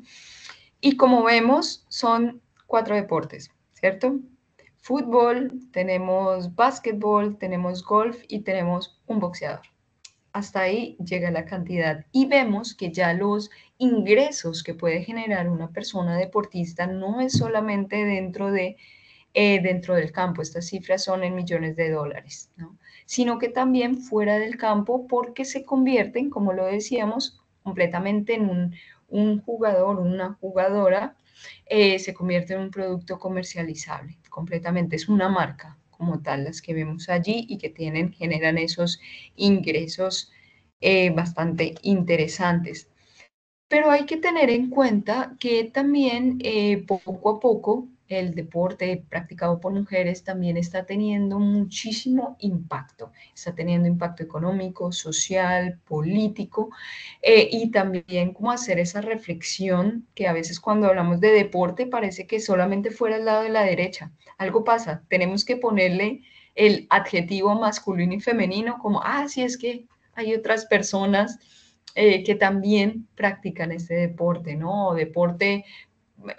Y como vemos, son 4 deportes, ¿cierto? Fútbol, tenemos básquetbol, tenemos golf y tenemos un boxeador. Hasta ahí llega la cantidad y vemos que ya los ingresos que puede generar una persona deportista no es solamente dentro del campo, estas cifras son en millones de dólares, ¿no? Sino que también fuera del campo, porque se convierten, como lo decíamos, completamente en un jugador, una jugadora, se convierte en un producto comercializable, completamente, es una marca como tal las que vemos allí y que generan esos ingresos bastante interesantes. Pero hay que tener en cuenta que también poco a poco el deporte practicado por mujeres también está teniendo muchísimo impacto. Está teniendo impacto económico, social, político, y también como hacer esa reflexión que a veces cuando hablamos de deporte parece que solamente fuera al lado de la derecha. Algo pasa, tenemos que ponerle el adjetivo masculino y femenino como, sí, es que hay otras personas que también practican este deporte, ¿no? O deporte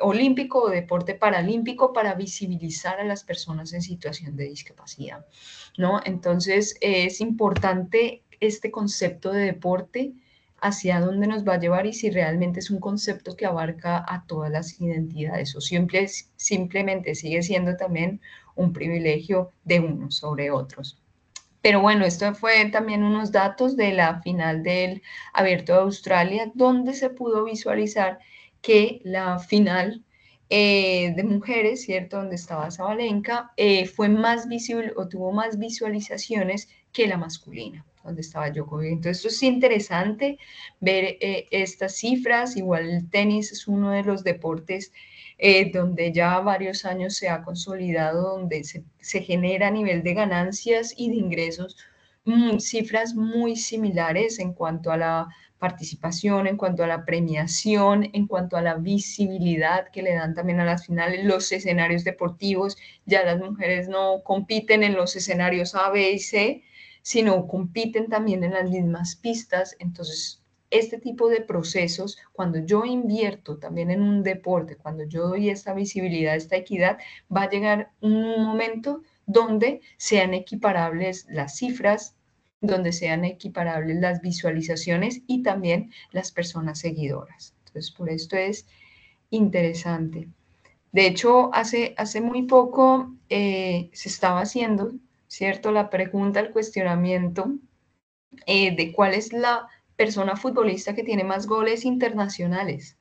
olímpico o deporte paralímpico para visibilizar a las personas en situación de discapacidad, ¿no? Entonces es importante este concepto de deporte, hacia dónde nos va a llevar y si realmente es un concepto que abarca a todas las identidades o simplemente sigue siendo también un privilegio de unos sobre otros. Pero bueno, esto fue también unos datos de la final del Abierto de Australia, donde se pudo visualizar que la final de mujeres, ¿cierto? Donde estaba Sabalenka, fue más visible o tuvo más visualizaciones que la masculina, donde estaba Djokovic. Entonces, esto es interesante ver estas cifras. Igual el tenis es uno de los deportes donde ya varios años se ha consolidado, donde se genera a nivel de ganancias y de ingresos cifras muy similares en cuanto a la participación, en cuanto a la premiación, en cuanto a la visibilidad que le dan también a las finales, los escenarios deportivos. Ya las mujeres no compiten en los escenarios A, B y C, sino compiten también en las mismas pistas. Entonces, este tipo de procesos, cuando yo invierto también en un deporte, cuando yo doy esta visibilidad, esta equidad, va a llegar un momento donde sean equiparables las cifras, donde sean equiparables las visualizaciones y también las personas seguidoras. Entonces, por esto es interesante. De hecho, hace muy poco se estaba haciendo, ¿cierto? La pregunta, el cuestionamiento de cuál es la persona futbolista que tiene más goles internacionales.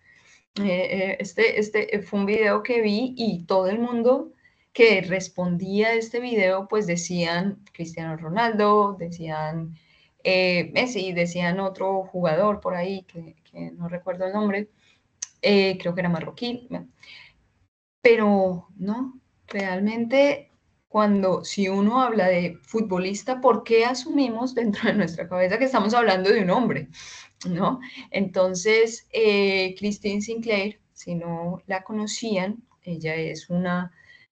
Este fue un video que vi y todo el mundo que respondía a este video, pues decían Cristiano Ronaldo, decían Messi, decían otro jugador por ahí, que no recuerdo el nombre, creo que era marroquí, pero no, realmente si uno habla de futbolista, ¿por qué asumimos dentro de nuestra cabeza que estamos hablando de un hombre? ¿No? Entonces, Christine Sinclair, si no la conocían, ella es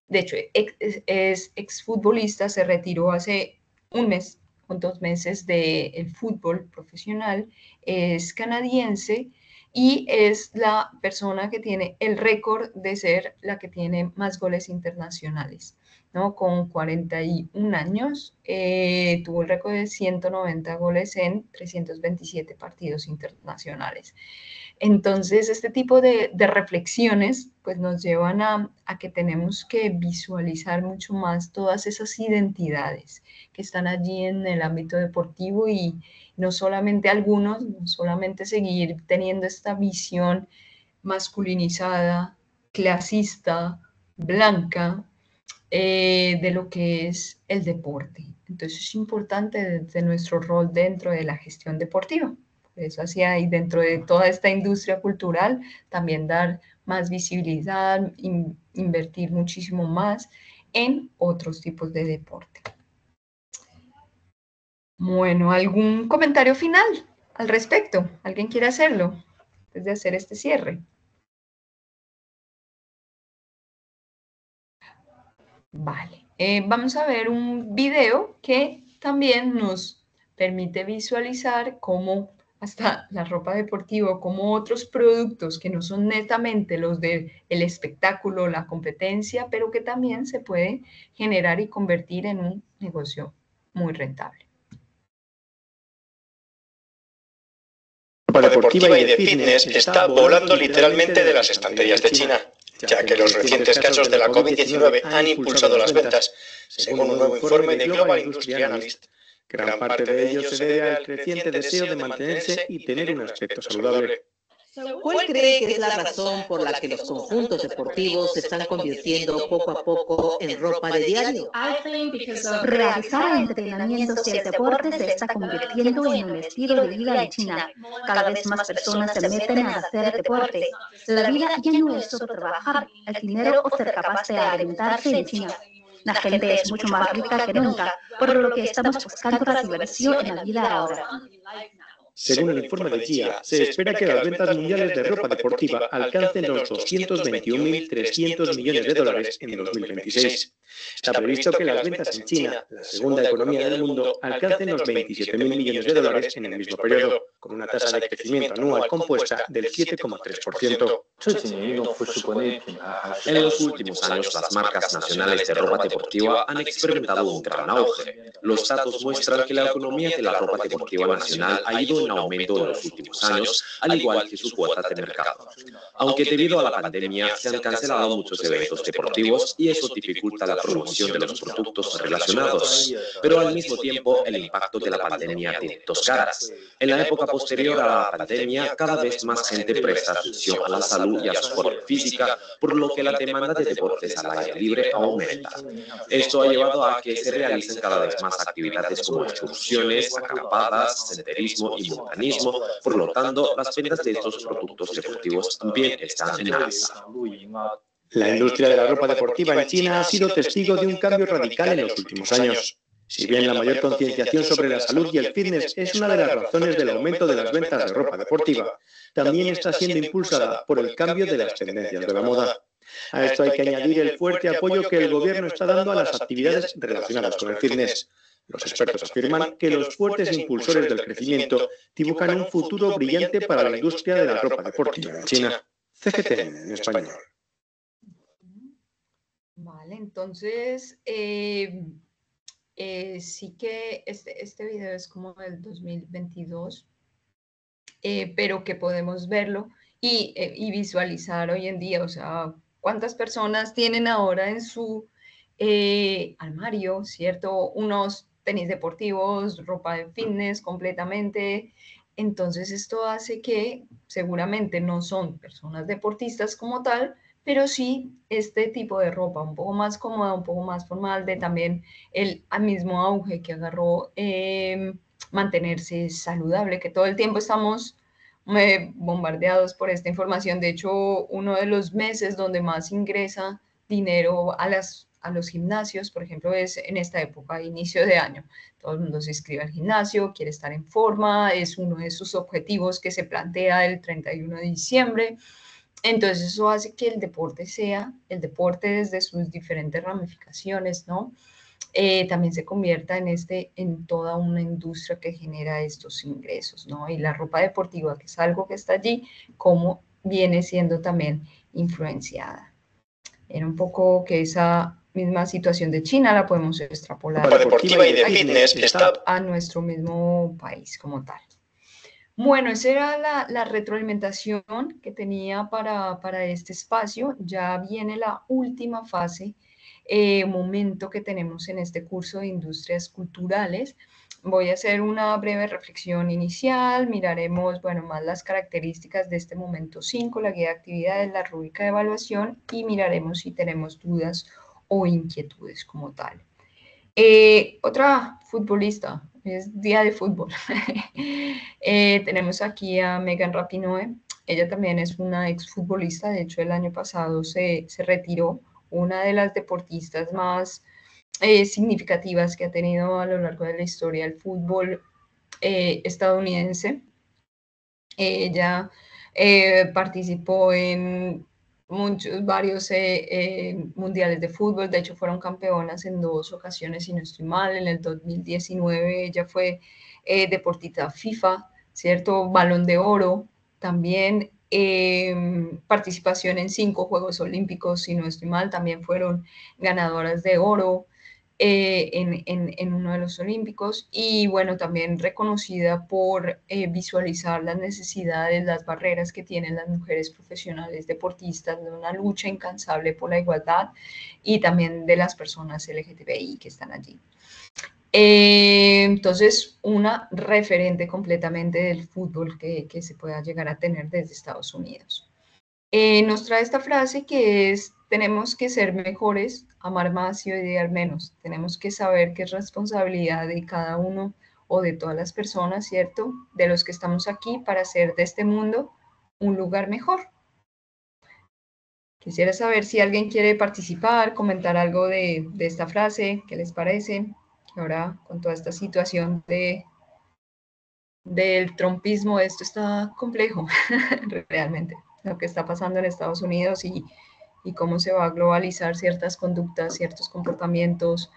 de hecho, es exfutbolista, se retiró hace un mes o 2 meses del fútbol profesional, es canadiense y es la persona que tiene el récord de ser la que tiene más goles internacionales, ¿no? Con 41 años, tuvo el récord de 190 goles en 327 partidos internacionales. Entonces, este tipo de reflexiones pues nos llevan a que tenemos que visualizar mucho más todas esas identidades que están allí en el ámbito deportivo y no solamente algunos, no solamente seguir teniendo esta visión masculinizada, clasista, blanca, de lo que es el deporte. Entonces es importante desde nuestro rol dentro de la gestión deportiva. Por eso hacia y dentro de toda esta industria cultural, también dar más visibilidad, invertir muchísimo más en otros tipos de deporte. Bueno, ¿algún comentario final al respecto? ¿Alguien quiere hacerlo antes de hacer este cierre? Vale, vamos a ver un video que también nos permite visualizar cómo hasta la ropa deportiva, como otros productos que no son netamente los del espectáculo, la competencia, pero que también se puede generar y convertir en un negocio muy rentable. La ropa deportiva y de fitness está volando literalmente de las estanterías de China, ya que los recientes casos de la COVID-19 han impulsado las ventas, según un nuevo informe de Global Industry Analyst. Gran parte de ello se debe al creciente deseo de mantenerse y tener un aspecto saludable. ¿Cuál cree que es la razón por la que los conjuntos deportivos se están convirtiendo poco a poco en ropa de diario? Realizar entrenamientos y el deporte se está convirtiendo en un estilo de vida en China. Cada vez más personas se meten a hacer deporte. La vida ya no es solo trabajar, el dinero o ser capaz de alimentarse en China. La gente es mucho más rica que nunca, por lo que estamos buscando la diversión en la vida ahora. Según el informe de GIA, se espera que las ventas mundiales de ropa deportiva alcancen los 221.300 millones de dólares en 2026. Está previsto que las ventas en China, la segunda economía del mundo, alcancen los 27.000 millones de dólares en el mismo periodo, con una tasa de crecimiento anual compuesta del 7,3%. En los últimos años, las marcas nacionales de ropa deportiva han experimentado un gran auge. Los datos muestran que la economía de la ropa deportiva nacional ha ido en aumento en los últimos años, al igual que su cuota de mercado. Aunque debido a la pandemia se han cancelado muchos eventos deportivos y eso dificulta la promoción de los productos relacionados. Pero al mismo tiempo, el impacto de la pandemia tiene dos caras. En la época posterior a la pandemia, cada vez más gente presta atención a la salud y a su forma física, por lo que la demanda de deportes al aire libre aumenta. Esto ha llevado a que se realicen cada vez más actividades como excursiones, acampadas, senderismo y montañismo. Por lo tanto, las ventas de estos productos deportivos también están en alza. La industria de la ropa deportiva en China ha sido testigo de un cambio radical en los últimos años. Si bien la mayor concienciación sobre la salud y el fitness es una de las razones del aumento de las ventas de ropa deportiva, también está siendo impulsada por el cambio de las tendencias de la moda. A esto hay que añadir el fuerte apoyo que el gobierno está dando a las actividades relacionadas con el fitness. Los expertos afirman que los fuertes impulsores del crecimiento dibujan un futuro brillante para la industria de la ropa deportiva en China. CGT en español. Vale, entonces sí que este video es como del 2022, pero que podemos verlo y visualizar hoy en día, o sea, cuántas personas tienen ahora en su armario, ¿cierto? Unos tenis deportivos, ropa de fitness completamente. Entonces esto hace que seguramente no son personas deportistas como tal, pero sí este tipo de ropa un poco más cómoda, un poco más formal, de también el mismo auge que agarró mantenerse saludable, que todo el tiempo estamos bombardeados por esta información. De hecho, uno de los meses donde más ingresa dinero a los gimnasios, por ejemplo, es en esta época, inicio de año. Todo el mundo se inscribe al gimnasio, quiere estar en forma, es uno de sus objetivos que se plantea el 31 de diciembre. Entonces eso hace que el deporte sea, el deporte desde sus diferentes ramificaciones, ¿no? También se convierta en toda una industria que genera estos ingresos, ¿no? Y la ropa deportiva, que es algo que está allí, como viene siendo también influenciada. Era un poco que esa misma situación de China la podemos extrapolar La deportiva y de fitness está a nuestro mismo país como tal. Bueno, esa era la retroalimentación que tenía para este espacio. Ya viene la última fase, momento que tenemos en este curso de Industrias Culturales. Voy a hacer una breve reflexión inicial, miraremos, bueno, más las características de este momento 5, la guía de actividades, la rúbrica de evaluación, y miraremos si tenemos dudas o inquietudes como tal. Otra futbolista, es día de fútbol. Tenemos aquí a Megan Rapinoe. Ella también es una exfutbolista, de hecho el año pasado se retiró, una de las deportistas más significativas que ha tenido a lo largo de la historia el fútbol estadounidense. Ella participó en varios mundiales de fútbol, de hecho fueron campeonas en 2 ocasiones, si no estoy mal. En el 2019 ella fue deportista FIFA, ¿cierto? Balón de Oro, también participación en 5 Juegos Olímpicos, si no estoy mal, también fueron ganadoras de oro. En uno de los Olímpicos, y bueno, también reconocida por visualizar las necesidades, las barreras que tienen las mujeres profesionales deportistas, de una lucha incansable por la igualdad y también de las personas LGTBI que están allí. Entonces, una referente completamente del fútbol que se pueda llegar a tener desde Estados Unidos. Nos trae esta frase que es: tenemos que ser mejores, amar más y odiar menos. Tenemos que saber que es responsabilidad de cada uno o de todas las personas, ¿cierto? De los que estamos aquí para hacer de este mundo un lugar mejor. Quisiera saber si alguien quiere participar, comentar algo de esta frase, ¿qué les parece? Que ahora con toda esta situación del trumpismo, esto está complejo, realmente, lo que está pasando en Estados Unidos y cómo se va a globalizar ciertas conductas, ciertos comportamientos,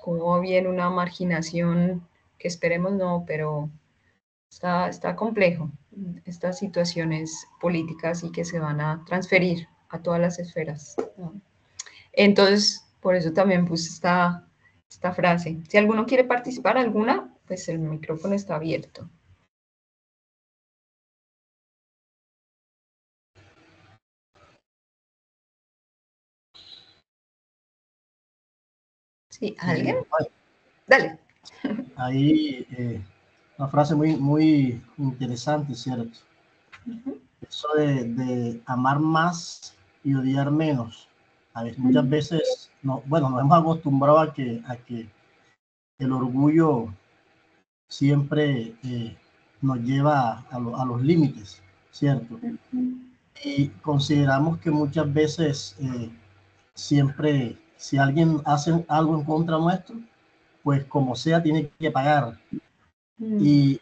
cómo viene una marginación que esperemos no, pero está complejo estas situaciones políticas y que se van a transferir a todas las esferas, ¿no? Entonces, por eso también puse esta frase. Si alguno quiere participar, alguna, pues el micrófono está abierto. Sí, ¿alguien? Dale. Ahí una frase muy interesante, ¿cierto? Eso de amar más y odiar menos. A ver, muchas veces, nos hemos acostumbrado a que el orgullo siempre nos lleva a los límites, ¿cierto? Y consideramos que muchas veces siempre, si alguien hace algo en contra nuestro, pues como sea tiene que pagar. Y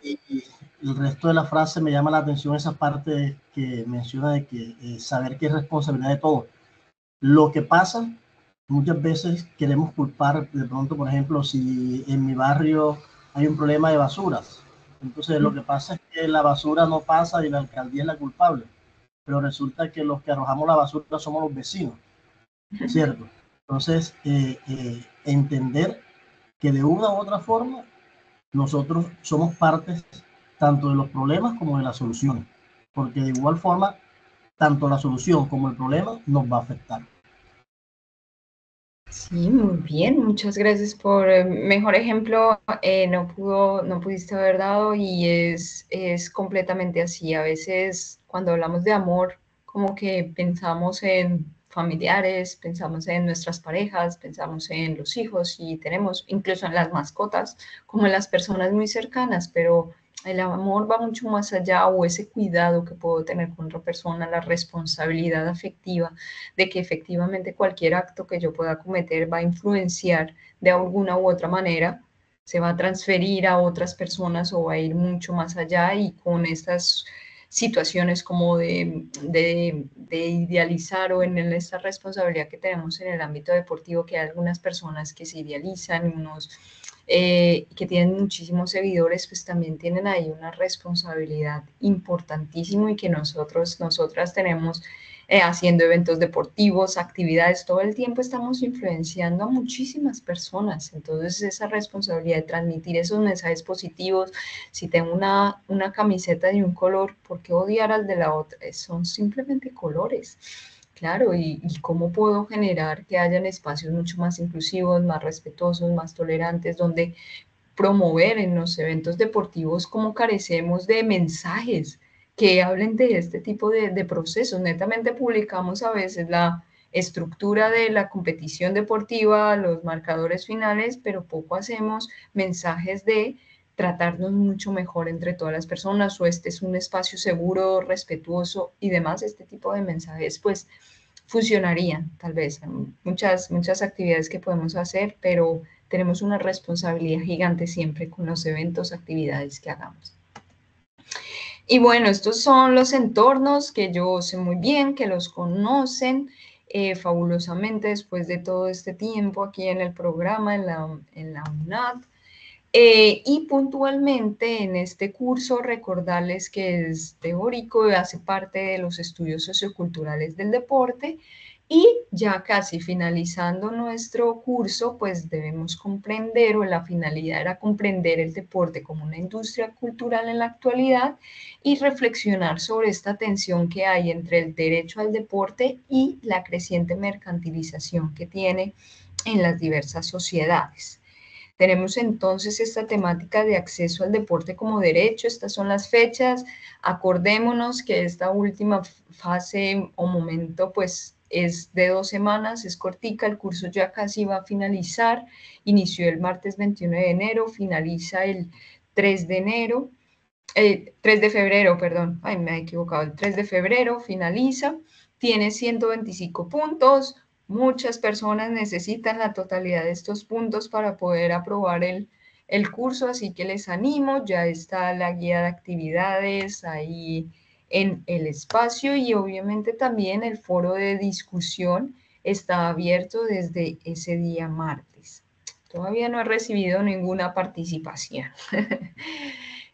el resto de la frase me llama la atención esa parte que menciona de que saber que es responsabilidad de todos. Lo que pasa, muchas veces queremos culpar, de pronto, por ejemplo, si en mi barrio hay un problema de basuras, entonces lo que pasa es que la basura no pasa y la alcaldía es la culpable, pero resulta que los que arrojamos la basura somos los vecinos, ¿cierto? Entonces, entender que de una u otra forma nosotros somos partes tanto de los problemas como de las soluciones, porque de igual forma, tanto la solución como el problema nos va a afectar. Sí, muy bien, muchas gracias por mejor ejemplo, no pudiste haber dado y es completamente así. A veces cuando hablamos de amor, como que pensamos en familiares, pensamos en nuestras parejas, pensamos en los hijos y tenemos incluso en las mascotas, como en las personas muy cercanas, pero el amor va mucho más allá, o ese cuidado que puedo tener con otra persona, la responsabilidad afectiva de que efectivamente cualquier acto que yo pueda cometer va a influenciar de alguna u otra manera, se va a transferir a otras personas o va a ir mucho más allá, y con estas situaciones como de idealizar o en esta responsabilidad que tenemos en el ámbito deportivo, que hay algunas personas que se idealizan, unos que tienen muchísimos seguidores, pues también tienen ahí una responsabilidad importantísima y que nosotras tenemos haciendo eventos deportivos, actividades, todo el tiempo estamos influenciando a muchísimas personas. Entonces esa responsabilidad de transmitir esos mensajes positivos, si tengo una camiseta de un color, ¿por qué odiar al de la otra? Son simplemente colores. Claro, y cómo puedo generar que hayan espacios mucho más inclusivos, más respetuosos, más tolerantes, donde promover en los eventos deportivos cómo carecemos de mensajes que hablen de este tipo de procesos. Netamente publicamos a veces estructura de la competición deportiva, los marcadores finales, pero poco hacemos mensajes de tratarnos mucho mejor entre todas las personas, o este es un espacio seguro, respetuoso y demás. Este tipo de mensajes pues funcionarían, tal vez. Muchas actividades que podemos hacer, pero tenemos una responsabilidad gigante siempre con los eventos, actividades que hagamos. Y bueno, estos son los entornos que yo sé muy bien, que los conocen fabulosamente después de todo este tiempo aquí en el programa, en la UNAD. Y puntualmente en este curso recordarles que es teórico y hace parte de los estudios socioculturales del deporte, y ya casi finalizando nuestro curso pues debemos comprender, o la finalidad era comprender el deporte como una industria cultural en la actualidad y reflexionar sobre esta tensión que hay entre el derecho al deporte y la creciente mercantilización que tiene en las diversas sociedades. Tenemos entonces esta temática de acceso al deporte como derecho. Estas son las fechas. Acordémonos que esta última fase o momento pues es de 2 semanas, es cortica, el curso ya casi va a finalizar. Inició el martes 21 de enero, finaliza el 3 de enero. 3 de febrero, perdón, ay, me he equivocado, el 3 de febrero finaliza, tiene 125 puntos, muchas personas necesitan la totalidad de estos puntos para poder aprobar el curso, así que les animo, ya está la guía de actividades ahí en el espacio, y obviamente también el foro de discusión está abierto desde ese día martes. Todavía no he recibido ninguna participación.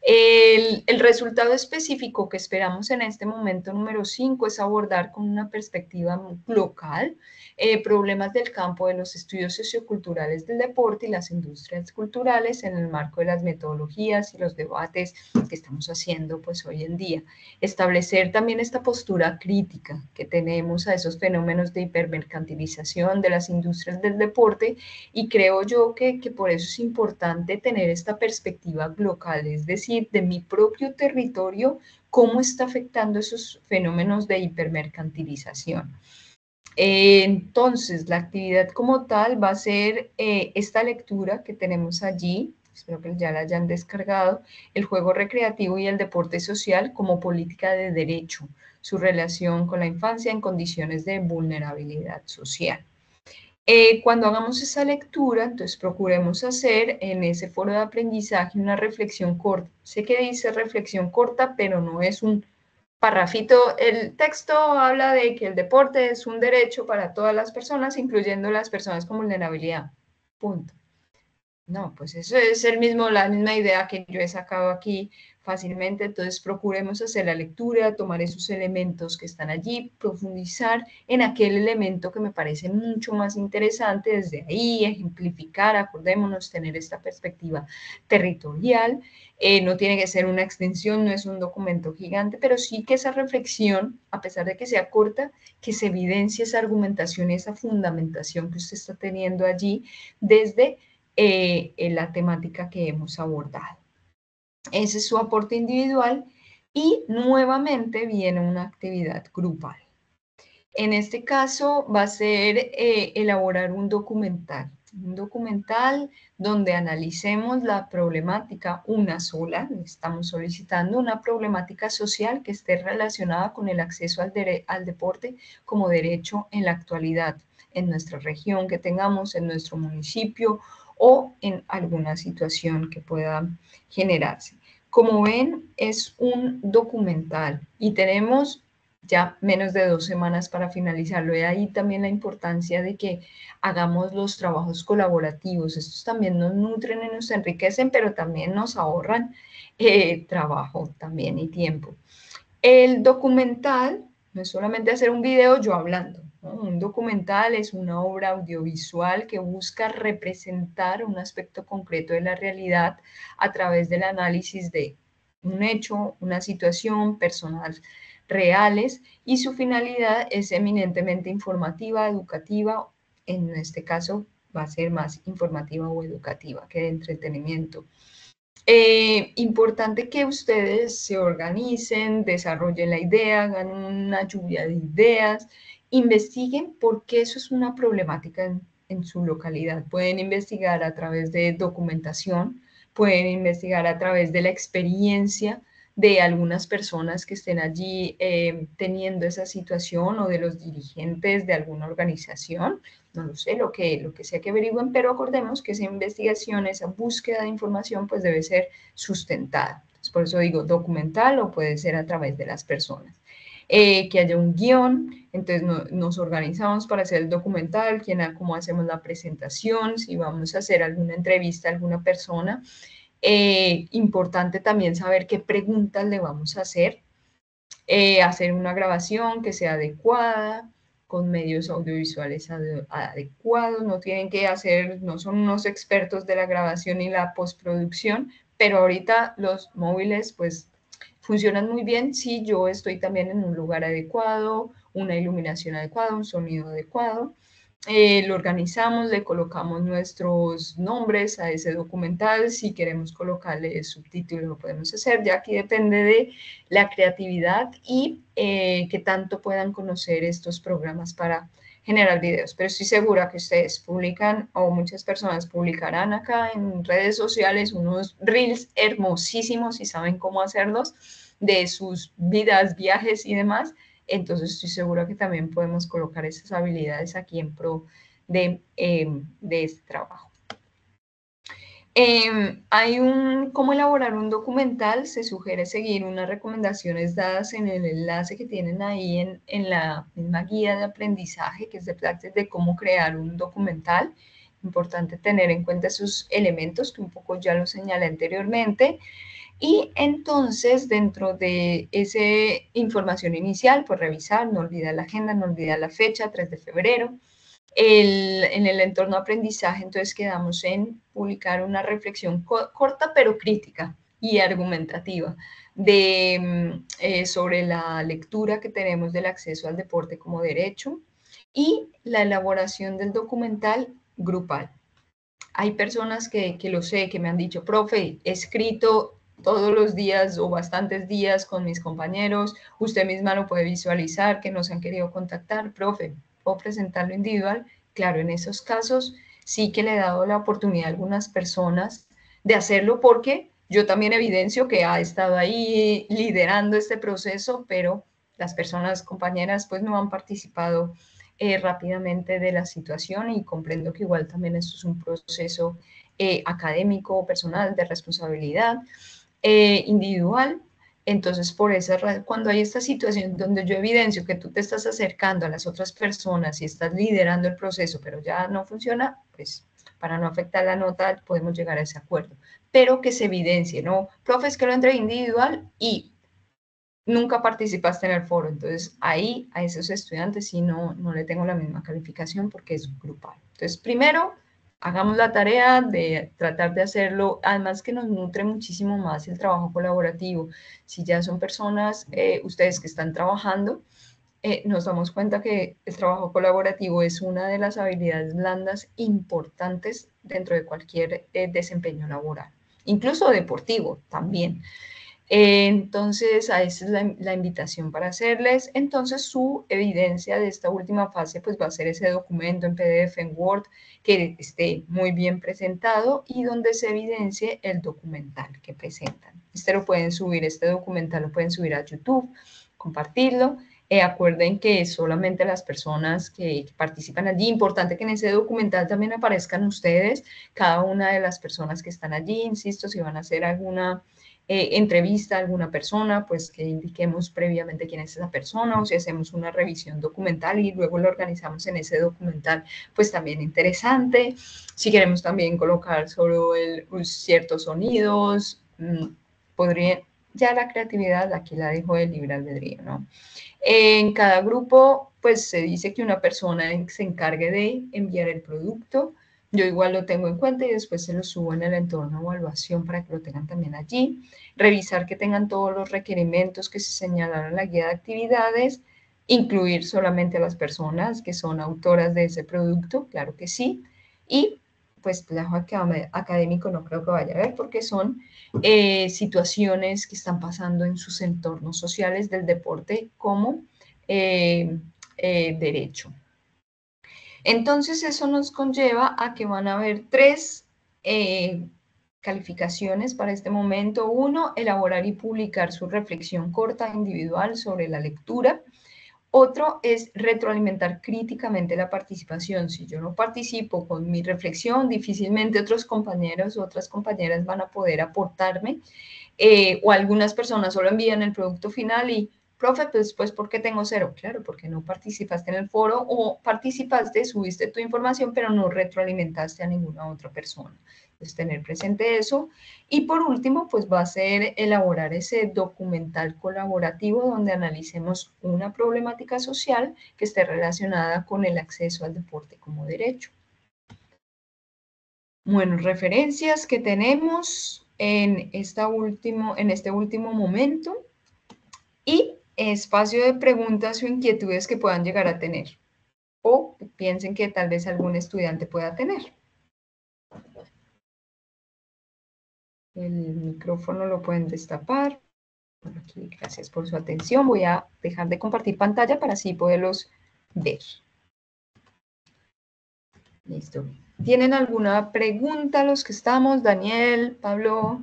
El resultado específico que esperamos en este momento número 5 es abordar con una perspectiva local problemas del campo de los estudios socioculturales del deporte y las industrias culturales en el marco de las metodologías y los debates que estamos haciendo pues hoy en día. Establecer también esta postura crítica que tenemos a esos fenómenos de hipermercantilización de las industrias del deporte, y creo yo que por eso es importante tener esta perspectiva local, es decir, de mi propio territorio, cómo está afectando esos fenómenos de hipermercantilización. Entonces, la actividad como tal va a ser esta lectura que tenemos allí, espero que ya la hayan descargado, el juego recreativo y el deporte social como política de derecho, su relación con la infancia en condiciones de vulnerabilidad social. Cuando hagamos esa lectura, entonces procuremos hacer en ese foro de aprendizaje una reflexión corta. Sé que dice reflexión corta, pero no es un parrafito. El texto habla de que el deporte es un derecho para todas las personas, incluyendo las personas con vulnerabilidad. Punto. No, pues eso es la misma idea que yo he sacado aquí fácilmente. Entonces procuremos hacer la lectura, tomar esos elementos que están allí, profundizar en aquel elemento que me parece mucho más interesante, desde ahí ejemplificar, acordémonos, tener esta perspectiva territorial. No tiene que ser una extensión, no es un documento gigante, pero sí que esa reflexión, a pesar de que sea corta, que se evidencie esa argumentación, esa fundamentación que usted está teniendo allí desde la temática que hemos abordado. Ese es su aporte individual, y nuevamente viene una actividad grupal. En este caso va a ser elaborar un documental donde analicemos la problemática, una sola, estamos solicitando una problemática social que esté relacionada con el acceso al deporte como derecho en la actualidad, en nuestra región que tengamos, en nuestro municipio o en alguna situación que pueda generarse. Como ven, es un documental y tenemos ya menos de 2 semanas para finalizarlo. Y ahí también la importancia de que hagamos los trabajos colaborativos. Estos también nos nutren y nos enriquecen, pero también nos ahorran trabajo también y tiempo. El documental no es solamente hacer un video yo hablando, ¿no? Un documental es una obra audiovisual que busca representar un aspecto concreto de la realidad a través del análisis de un hecho, una situación personal reales, y su finalidad es eminentemente informativa, educativa. En este caso va a ser más informativa o educativa que de entretenimiento. Importante que ustedes se organicen, desarrollen la idea, hagan una lluvia de ideas investiguen porque eso es una problemática en su localidad. Pueden investigar a través de documentación, pueden investigar a través de la experiencia de algunas personas que estén allí teniendo esa situación o de los dirigentes de alguna organización, no lo sé, lo que sea que averigüen, pero acordemos que esa investigación, esa búsqueda de información, pues debe ser sustentada. Entonces, por eso digo documental o puede ser a través de las personas. Que haya un guión, entonces nos organizamos para hacer el documental, cómo hacemos la presentación, si vamos a hacer alguna entrevista a alguna persona. Importante también saber qué preguntas le vamos a hacer una grabación que sea adecuada, con medios audiovisuales adecuados, no son unos expertos de la grabación y la postproducción, pero ahorita los móviles pues funcionan muy bien si yo estoy también en un lugar adecuado, una iluminación adecuada, un sonido adecuado. Lo organizamos, le colocamos nuestros nombres a ese documental, si queremos colocarle subtítulos lo podemos hacer, ya aquí depende de la creatividad y que tanto puedan conocer estos programas para generar videos, pero estoy segura que ustedes publican o muchas personas publicarán acá en redes sociales unos reels hermosísimos y saben cómo hacerlos de sus vidas, viajes y demás. Entonces estoy segura que también podemos colocar esas habilidades aquí en pro de este trabajo. Cómo elaborar un documental. Se sugiere seguir unas recomendaciones dadas en el enlace que tienen ahí en la misma guía de aprendizaje, que es de prácticas de cómo crear un documental. Importante tener en cuenta esos elementos que un poco ya los señalé anteriormente. Y entonces, dentro de esa información inicial, pues revisar, no olvidar la agenda, no olvidar la fecha, 3 de febrero. En el entorno de aprendizaje, entonces quedamos en publicar una reflexión corta pero crítica y argumentativa sobre la lectura que tenemos del acceso al deporte como derecho y la elaboración del documental grupal. Hay personas que lo sé, que me han dicho, profe, he escrito todos los días o bastantes días con mis compañeros, usted misma lo puede visualizar, que nos han querido contactar, profe, ¿puedo presentarlo individual? Claro, en esos casos sí que le he dado la oportunidad a algunas personas de hacerlo porque yo también evidencio que ha estado ahí liderando este proceso, pero las personas compañeras pues no han participado rápidamente de la situación y comprendo que igual también esto es un proceso académico, personal, de responsabilidad individual. Entonces, por eso, cuando hay esta situación donde yo evidencio que tú te estás acercando a las otras personas y estás liderando el proceso, pero ya no funciona, pues para no afectar la nota podemos llegar a ese acuerdo. Pero que se evidencie, ¿no? Profe, es que lo entregué individual y nunca participaste en el foro, entonces ahí a esos estudiantes sí no le tengo la misma calificación porque es grupal. Entonces, primero, hagamos la tarea de tratar de hacerlo, además que nos nutre muchísimo más el trabajo colaborativo. Si ya son personas, ustedes que están trabajando, nos damos cuenta que el trabajo colaborativo es una de las habilidades blandas importantes dentro de cualquier desempeño laboral, incluso deportivo también. Entonces, a esa es la invitación para hacerles. Entonces, su evidencia de esta última fase, pues va a ser ese documento en PDF, en Word, que esté muy bien presentado y donde se evidencie el documental que presentan. Este documental lo pueden subir a YouTube, compartirlo. Acuerden que solamente las personas que participan allí, importante que en ese documental también aparezcan ustedes, cada una de las personas que están allí, insisto, si van a hacer alguna entrevista a alguna persona, pues que indiquemos previamente quién es esa persona, o si hacemos una revisión documental y luego lo organizamos en ese documental, pues también interesante. Si queremos también colocar solo ciertos sonidos, ya la creatividad aquí la dejo de libre albedrío, ¿no? En cada grupo, pues se dice que una persona se encargue de enviar el producto. Yo igual lo tengo en cuenta y después se lo subo en el entorno de evaluación para que lo tengan también allí. Revisar que tengan todos los requerimientos que se señalaron en la guía de actividades. Incluir solamente a las personas que son autoras de ese producto, claro que sí. Y pues trabajo académico no creo que vaya a haber porque son situaciones que están pasando en sus entornos sociales del deporte como derecho. Entonces, eso nos conlleva a que van a haber 3 calificaciones para este momento. 1, elaborar y publicar su reflexión corta individual sobre la lectura. Otro es retroalimentar críticamente la participación. Si yo no participo con mi reflexión, difícilmente otros compañeros o otras compañeras van a poder aportarme. O algunas personas solo envían el producto final y, profe, pues ¿por qué tengo 0? Claro, porque no participaste en el foro o participaste, subiste tu información, pero no retroalimentaste a ninguna otra persona. Entonces, tener presente eso. Y por último, pues va a ser elaborar ese documental colaborativo donde analicemos una problemática social que esté relacionada con el acceso al deporte como derecho. Bueno, referencias que tenemos en este último momento y espacio de preguntas o inquietudes que puedan llegar a tener o piensen que tal vez algún estudiante pueda tener. El micrófono lo pueden destapar. Aquí, gracias por su atención. Voy a dejar de compartir pantalla para así poderlos ver. Listo. ¿Tienen alguna pregunta los que estamos? Daniel, Pablo,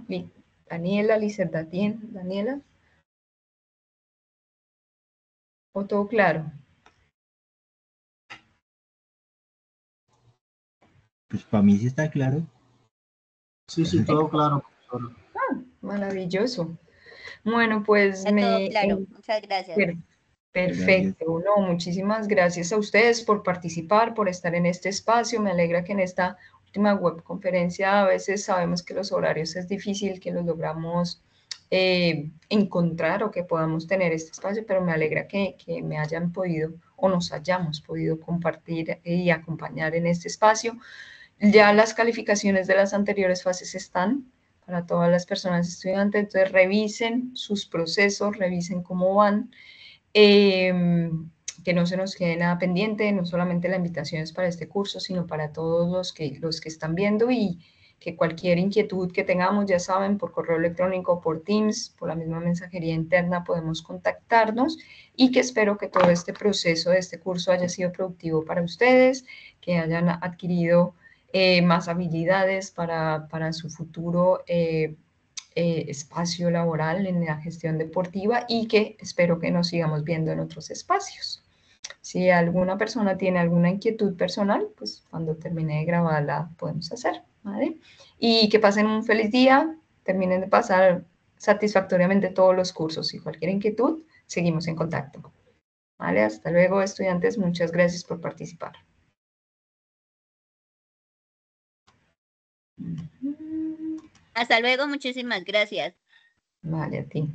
Daniela, Lizeth, Daniela. ¿O todo claro? Pues para mí sí está claro. Sí, sí, todo claro, profesor. Ah, maravilloso. Bueno, pues Está todo claro. Muchas gracias. Perfecto. No, muchísimas gracias a ustedes por participar, por estar en este espacio. Me alegra que en esta última webconferencia a veces sabemos que los horarios es difícil que los logramos encontrar o que podamos tener este espacio, pero me alegra que me hayan podido o nos hayamos podido compartir y acompañar en este espacio. Ya las calificaciones de las anteriores fases están para todas las personas estudiantes, entonces revisen sus procesos, revisen cómo van. Que no se nos quede nada pendiente, no solamente la invitación es para este curso, sino para todos los que están viendo y que cualquier inquietud que tengamos, ya saben, por correo electrónico, por Teams, por la misma mensajería interna, podemos contactarnos y que espero que todo este proceso de este curso haya sido productivo para ustedes, que hayan adquirido más habilidades para su futuro espacio laboral en la gestión deportiva y que espero que nos sigamos viendo en otros espacios. Si alguna persona tiene alguna inquietud personal, pues cuando termine de grabar la podemos hacer, ¿vale? Y que pasen un feliz día, terminen de pasar satisfactoriamente todos los cursos y cualquier inquietud, seguimos en contacto. ¿Vale? Hasta luego, estudiantes, muchas gracias por participar. Hasta luego, muchísimas gracias. Vale, a ti.